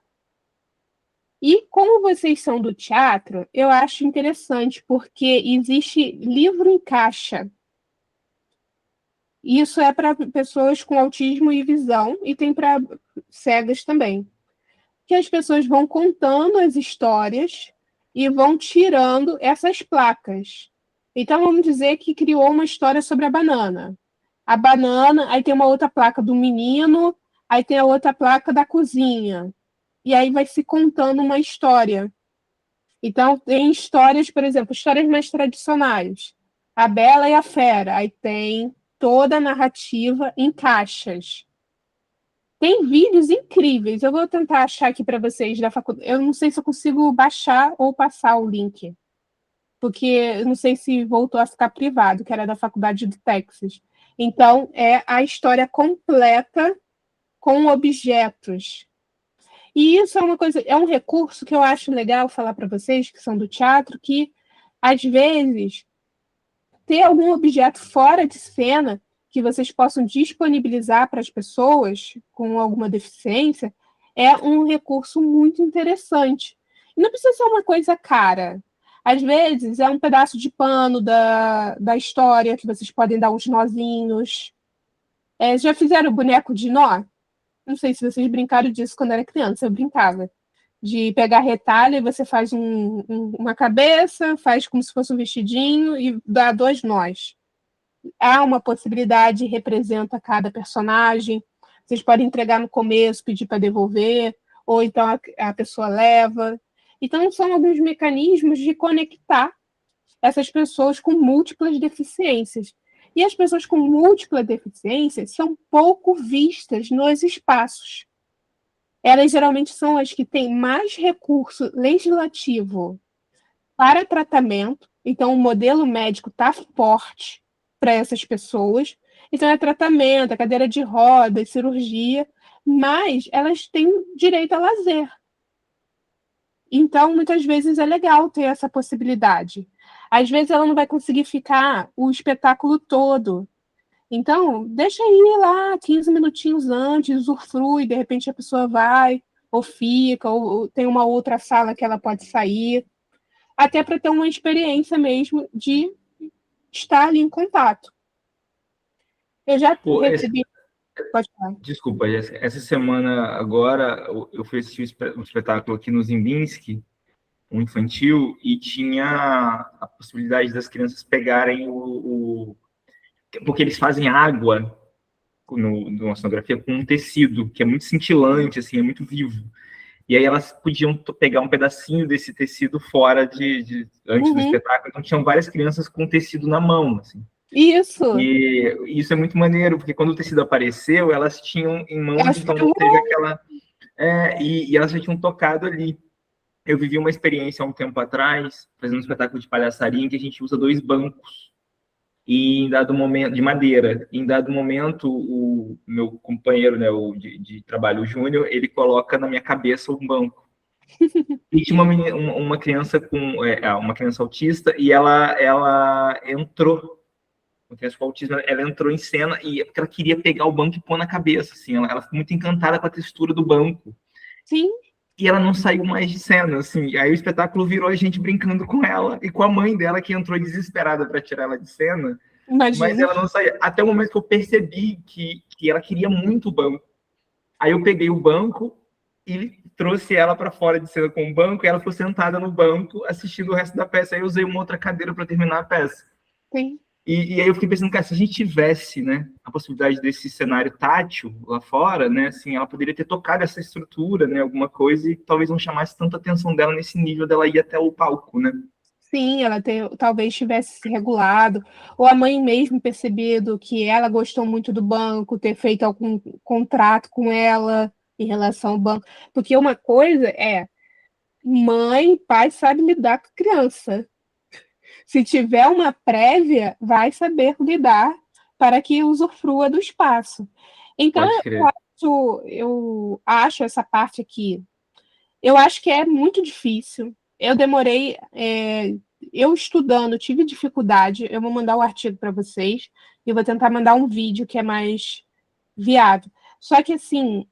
E como vocês são do teatro, eu acho interessante, porque existe livro em caixa. Isso é para pessoas com autismo e visão, e tem para cegas também. Que as pessoas vão contando as histórias e vão tirando essas placas. Então, vamos dizer que criou uma história sobre a banana. A banana, aí tem uma outra placa do menino, aí tem a outra placa da cozinha. E aí vai se contando uma história. Então, tem histórias, por exemplo, histórias mais tradicionais. A Bela e a Fera. Aí tem toda a narrativa em caixas. Tem vídeos incríveis. Eu vou tentar achar aqui para vocês da faculdade. Eu não sei se eu consigo baixar ou passar o link. Porque eu não sei se voltou a ficar privado, que era da faculdade do Texas. Então, é a história completa com objetos. E isso é uma coisa, é um recurso que eu acho legal falar para vocês que são do teatro, que às vezes ter algum objeto fora de cena que vocês possam disponibilizar para as pessoas com alguma deficiência é um recurso muito interessante. E não precisa ser uma coisa cara. Às vezes é um pedaço de pano da história que vocês podem dar uns nozinhos. Já fizeram boneco de nó? Não sei se vocês brincaram disso quando era criança, eu brincava. De pegar retalho e você faz uma cabeça, faz como se fosse um vestidinho e dá 2 nós. Há uma possibilidade, representa cada personagem. Vocês podem entregar no começo, pedir para devolver, ou então a pessoa leva. Então, são alguns mecanismos de conectar essas pessoas com múltiplas deficiências. E as pessoas com múltiplas deficiências são pouco vistas nos espaços. Elas geralmente são as que têm mais recurso legislativo para tratamento. Então, o modelo médico está forte para essas pessoas. Então, é tratamento, é cadeira de rodas, cirurgia, mas elas têm direito a lazer. Então, muitas vezes é legal ter essa possibilidade. Às vezes ela não vai conseguir ficar o espetáculo todo. Então, deixa ir lá 15 minutinhos antes, usufrui, de repente a pessoa vai, ou fica, ou tem uma outra sala que ela pode sair, até para ter uma experiência mesmo de estar ali em contato. Eu já recebi... Pode falar. Desculpa, Jéssica. Essa semana agora eu fui assistir um espetáculo aqui no Zimbinski, um infantil, e tinha a possibilidade das crianças pegarem porque eles fazem água numa cenografia com um tecido, que é muito cintilante, assim, é muito vivo. E aí elas podiam pegar um pedacinho desse tecido fora antes do espetáculo. Então tinham várias crianças com tecido na mão, assim. Isso! E isso é muito maneiro, porque quando o tecido apareceu, elas tinham em mãos, então não teve aquela... e elas já tinham tocado ali. Eu vivi uma experiência há um tempo atrás, fazendo um espetáculo de palhaçaria, em que a gente usa 2 bancos e em dado momento, de madeira. Em dado momento, o meu companheiro, né, de trabalho, o Júnior, ele coloca na minha cabeça um banco. E tinha uma criança uma criança autista, e ela entrou. Uma criança com autismo, ela entrou em cena e ela queria pegar o banco e pôr na cabeça, assim. Ela ficou muito encantada com a textura do banco. Sim. E ela não saiu mais de cena, assim. Aí o espetáculo virou a gente brincando com ela e com a mãe dela, que entrou desesperada para tirar ela de cena. Imagina. Mas ela não saía. Até o momento que eu percebi que ela queria muito o banco. Aí eu peguei o banco e trouxe ela para fora de cena com o banco, e ela ficou sentada no banco assistindo o resto da peça. Aí eu usei uma outra cadeira para terminar a peça. Sim. E aí eu fiquei pensando, cara, se a gente tivesse, né, a possibilidade desse cenário tátil lá fora, né, assim, ela poderia ter tocado essa estrutura, né, alguma coisa, e talvez não chamasse tanta atenção dela nesse nível dela ir até o palco, né? Sim, ela talvez tivesse se regulado, ou a mãe mesmo percebido que ela gostou muito do banco, ter feito algum contrato com ela em relação ao banco. Porque uma coisa é, mãe, pai sabe lidar com criança. Se tiver uma prévia, vai saber lidar para que usufrua do espaço. Então, eu acho essa parte aqui, eu acho que é muito difícil. Eu demorei, eu estudando, tive dificuldade. Eu vou mandar o artigo para vocês e vou tentar mandar um vídeo que é mais viável. Só que, assim,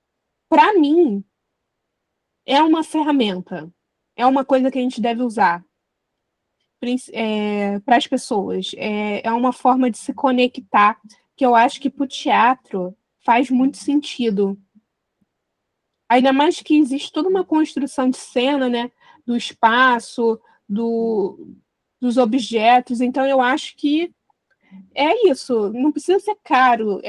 para mim, é uma ferramenta, é uma coisa que a gente deve usar para as pessoas. É uma forma de se conectar, que eu acho que para o teatro faz muito sentido. Ainda mais que existe toda uma construção de cena, né? Do espaço, dos objetos. Então, eu acho que é isso. Não precisa ser caro.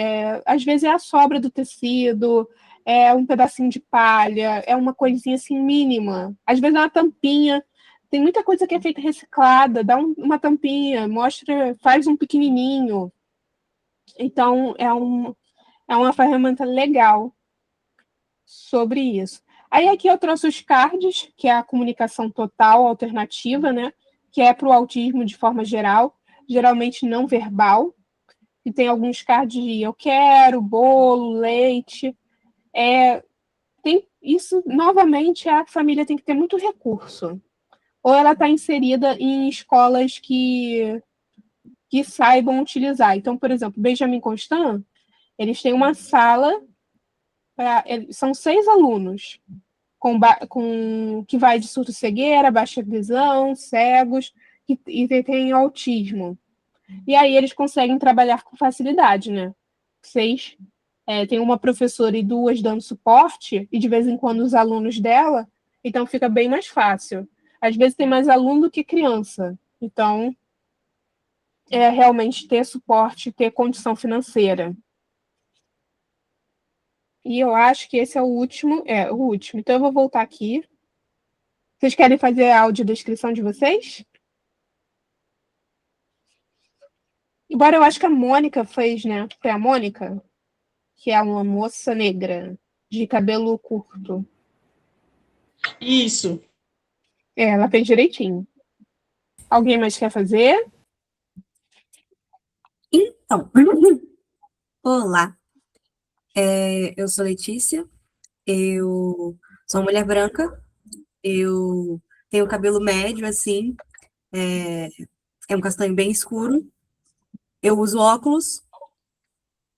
Às vezes é a sobra do tecido, é um pedacinho de palha, é uma coisinha assim mínima. Às vezes é uma tampinha. Tem muita coisa que é feita reciclada. Dá uma tampinha, faz um pequenininho. Então, é uma ferramenta legal sobre isso. Aí aqui eu trouxe os cards, que é a comunicação total alternativa, né? Que é para o autismo de forma geral, geralmente não verbal. e tem alguns cards de eu quero, bolo, leite. Isso, novamente, a família tem que ter muito recurso. Ou ela está inserida em escolas que saibam utilizar. Então, por exemplo, Benjamin Constant, eles têm uma sala, são 6 alunos, que vai de surdo-cegueira, baixa visão, cegos, e tem autismo. E aí eles conseguem trabalhar com facilidade, né? 6. Tem uma professora e 2 dando suporte, e de vez em quando os alunos dela, então fica bem mais fácil. Às vezes tem mais aluno do que criança. Então, realmente ter suporte, ter condição financeira. E eu acho que esse é o último. O último. Então, eu vou voltar aqui. Vocês querem fazer a audiodescrição de vocês? Embora eu acho que a Mônica fez, né? Foi a Mônica, que é uma moça negra, de cabelo curto. Isso. Ela fez direitinho. Alguém mais quer fazer? Então, olá, eu sou Letícia, eu sou uma mulher branca, eu tenho cabelo médio, assim, é um castanho bem escuro, eu uso óculos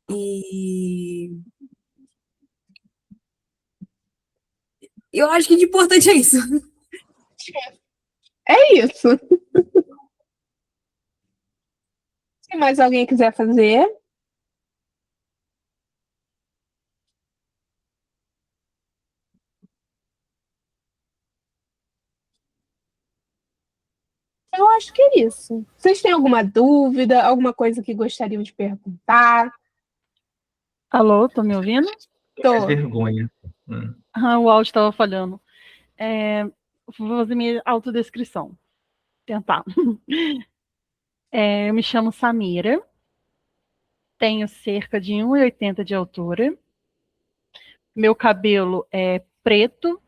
e eu acho que de importante é isso. É isso. Se mais alguém quiser fazer. Eu acho que é isso. Vocês têm alguma dúvida, alguma coisa que gostariam de perguntar? Alô, tô me ouvindo? Tô. Vergonha. O áudio estava falhando. Vou fazer minha autodescrição. Tentar. Eu me chamo Samira, tenho cerca de 1,80 de altura, meu cabelo é preto,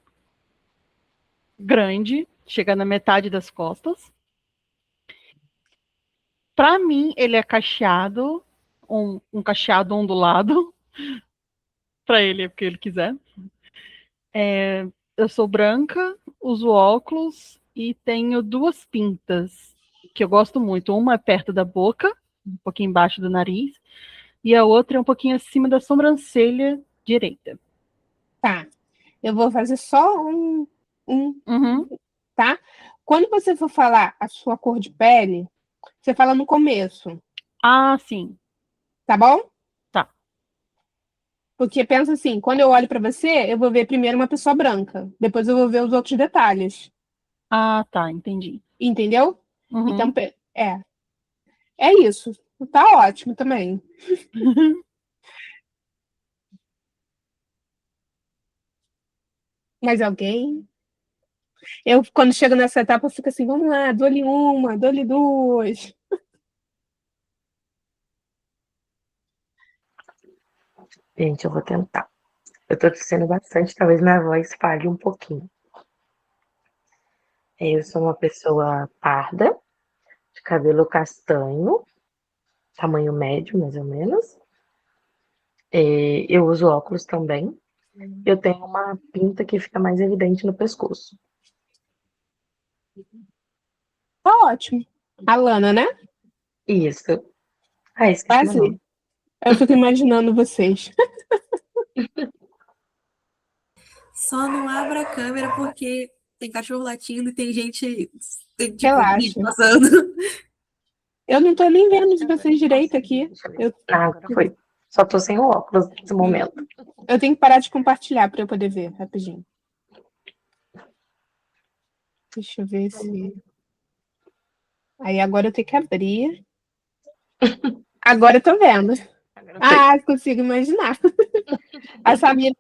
grande, chega na metade das costas. Para mim, ele é cacheado, um cacheado ondulado. Para ele é porque ele quiser. Eu sou branca, uso óculos e tenho 2 pintas que eu gosto muito. Uma é perto da boca, um pouquinho embaixo do nariz, e a outra é um pouquinho acima da sobrancelha direita. Tá. Eu vou fazer só um, tá? Quando você for falar a sua cor de pele, você fala no começo. Ah, sim. Tá bom? Tá. Porque pensa assim, quando eu olho para você, eu vou ver primeiro uma pessoa branca, depois eu vou ver os outros detalhes. Ah, tá, entendi. Entendeu? Uhum. Então, é isso. Tá ótimo também. Mais alguém? Eu, quando chego nessa etapa, eu fico assim, vamos lá, dou-lhe uma, dou-lhe 2. Gente, eu vou tentar. Eu tô tossindo bastante, talvez minha voz falhe um pouquinho. Eu sou uma pessoa parda, de cabelo castanho, tamanho médio, mais ou menos. Eu uso óculos também. Eu tenho uma pinta que fica mais evidente no pescoço. Tá ótimo. A Lana, né? Isso. Esqueci meu Quase. nome. Eu fico imaginando vocês. Só não abra a câmera porque tem cachorro latindo e tem gente, Relaxa. passando. Eu não tô nem vendo de vocês direito aqui. Agora foi. Só tô sem o óculos nesse momento. Eu tenho que parar de compartilhar para eu poder ver, rapidinho. Deixa eu ver se... Aí agora eu tenho que abrir. Agora eu tô vendo. Consigo imaginar. A Samira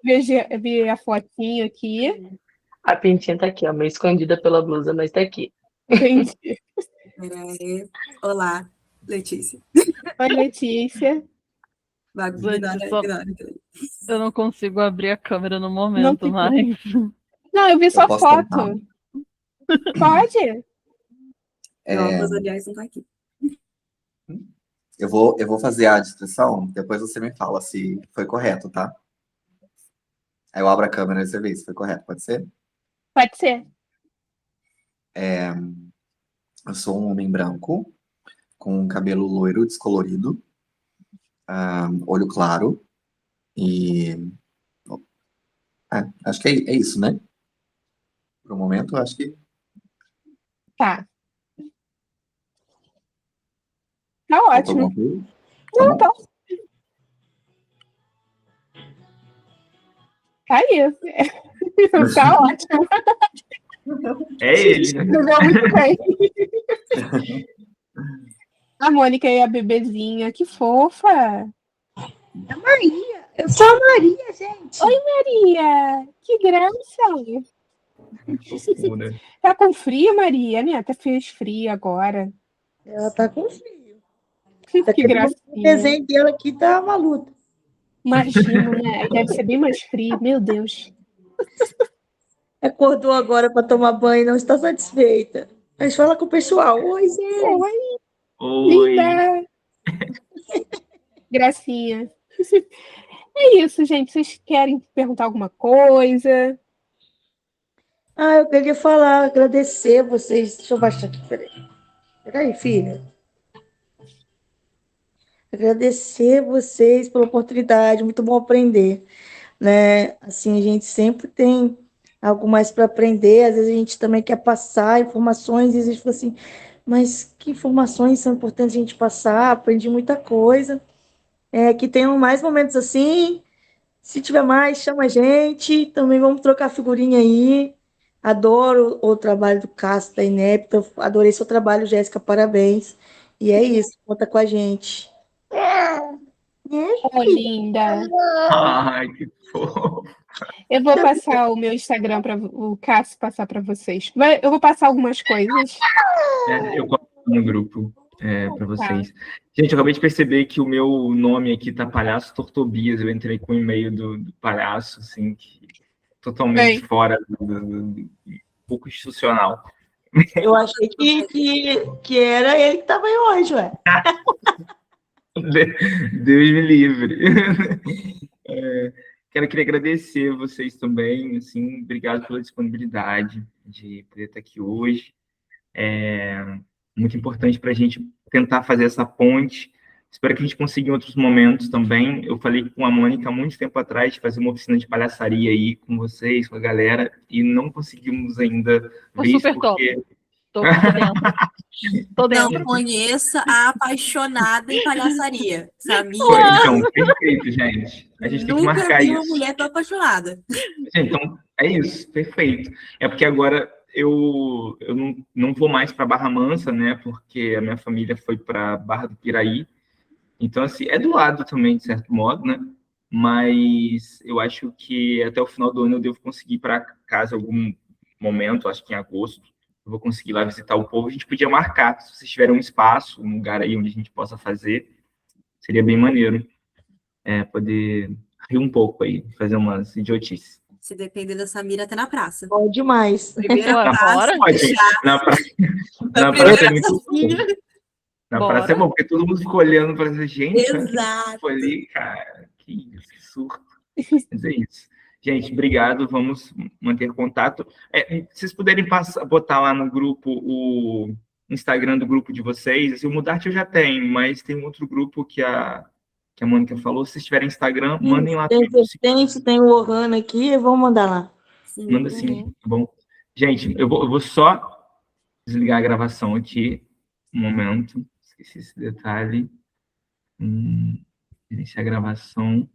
vê a fotinho aqui. A pintinha tá aqui, ó, meio escondida pela blusa, mas tá aqui. Entendi. Olá, Letícia. Oi, Letícia. Eu não consigo abrir a câmera no momento, mas... Não, eu vi só foto. Pode? Não, mas aliás não tá aqui. eu vou fazer a descrição, depois você me fala se foi correto, tá? Aí eu abro a câmera e você vê se foi correto, pode ser? Pode ser. Eu sou um homem branco, com cabelo loiro descolorido, olho claro, e acho que é isso, né? Pro momento, acho que Tá. Tá falta ótimo. alguma coisa. Tá Não, bom? tá aí. Tá ótimo. É ele, né? Escreveu muito bem. A Mônica e a bebezinha, que fofa. Maria, eu sou a Maria, gente. Maria, que graça. Fofura. Tá com frio, Maria, né? Até fez frio agora. Ela tá com frio. Que O gracinha. desenho dela aqui tá uma luta. Imagino, né? Aí deve ser bem mais frio, meu Deus. Acordou agora para tomar banho e não está satisfeita. Mas fala com o pessoal. Oi, gente. Oi, Oi. linda. Gracinha. É isso, gente. Vocês querem perguntar alguma coisa? Eu queria falar, agradecer vocês. Deixa eu baixar aqui, peraí. Peraí, filha. Agradecer vocês pela oportunidade, muito bom aprender, né? Assim, a gente sempre tem algo mais para aprender, às vezes a gente também quer passar informações, e a gente fala assim, mas que informações são importantes a gente passar? Aprendi muita coisa. Que tenham mais momentos assim. Se tiver mais, chama a gente. Também vamos trocar figurinha aí. Adoro o trabalho do Cássio, da Inepta. Adorei seu trabalho, Jéssica. Parabéns. E é isso. Conta com a gente. Oh, linda. Ai, que fofo. Eu vou passar o meu Instagram para o Cássio passar para vocês. Eu vou passar algumas coisas. Eu coloco no grupo para vocês. Gente, eu acabei de perceber que o meu nome aqui tá Palhaço Tortobias. Eu entrei com o e-mail do palhaço, assim, totalmente fora do pouco institucional. Eu achei que era ele que estava aí hoje, ué. Deus me livre. Queria agradecer vocês também, assim, obrigado pela disponibilidade de poder estar aqui hoje. Muito importante para a gente tentar fazer essa ponte. Espero que a gente consiga em outros momentos também. Eu falei com a Mônica há muito tempo atrás de fazer uma oficina de palhaçaria aí com vocês, com a galera, e não conseguimos ainda ver isso Super porque... top. Tô dentro. Tô dentro. Não conheça a apaixonada em palhaçaria, sabia? Então, perfeito, gente. A gente tem que Nunca marcar vi uma isso. mulher tão apaixonada. Gente, então, é isso, perfeito. É porque agora eu não vou mais para Barra Mansa, né? Porque a minha família foi para Barra do Piraí. Então, assim, é do lado também, de certo modo, né? Mas eu acho que até o final do ano eu devo conseguir ir para casa em algum momento, acho que em agosto. Eu vou conseguir lá visitar o povo. A gente podia marcar, se vocês tiverem um espaço, um lugar aí onde a gente possa fazer, seria bem maneiro. Poder rir um pouco aí, fazer umas idiotices. Se depender da Samira, até na praça. Bom demais. Primeira Bora, praça, bora. Pode, na praça é muito bom. Na praça é bom, porque todo mundo ficou olhando para dizer, gente, Exato. foi ali, cara, que isso, que surto. Mas é isso. Gente, obrigado, vamos manter contato. Se vocês puderem botar lá no grupo o Instagram do grupo de vocês, assim, o Mudarte eu já tenho, mas tem um outro grupo que a Mônica falou, se vocês tiverem Instagram, mandem lá. Tem o Ohana aqui, vamos mandar lá. Sim. Manda sim, tá bom? Gente, eu vou só desligar a gravação aqui, um momento, esqueci esse detalhe. Iniciar a gravação.